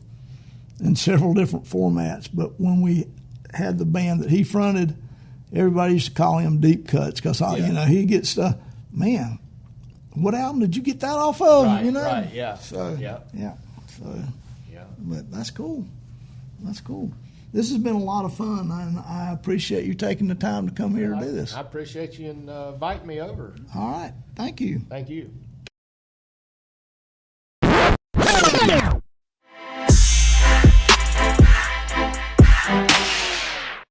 D: in several different formats, but when we had the band that he fronted, everybody used to call him Deep Cuts because he gets stuff. Man, what album did you get that off of?
C: Right, yeah.
D: So
C: yeah.
D: So but that's cool. That's cool. This has been a lot of fun, and I appreciate you taking the time to come here to do this.
C: I appreciate you inviting me over.
D: All right. Thank you.
C: Thank you.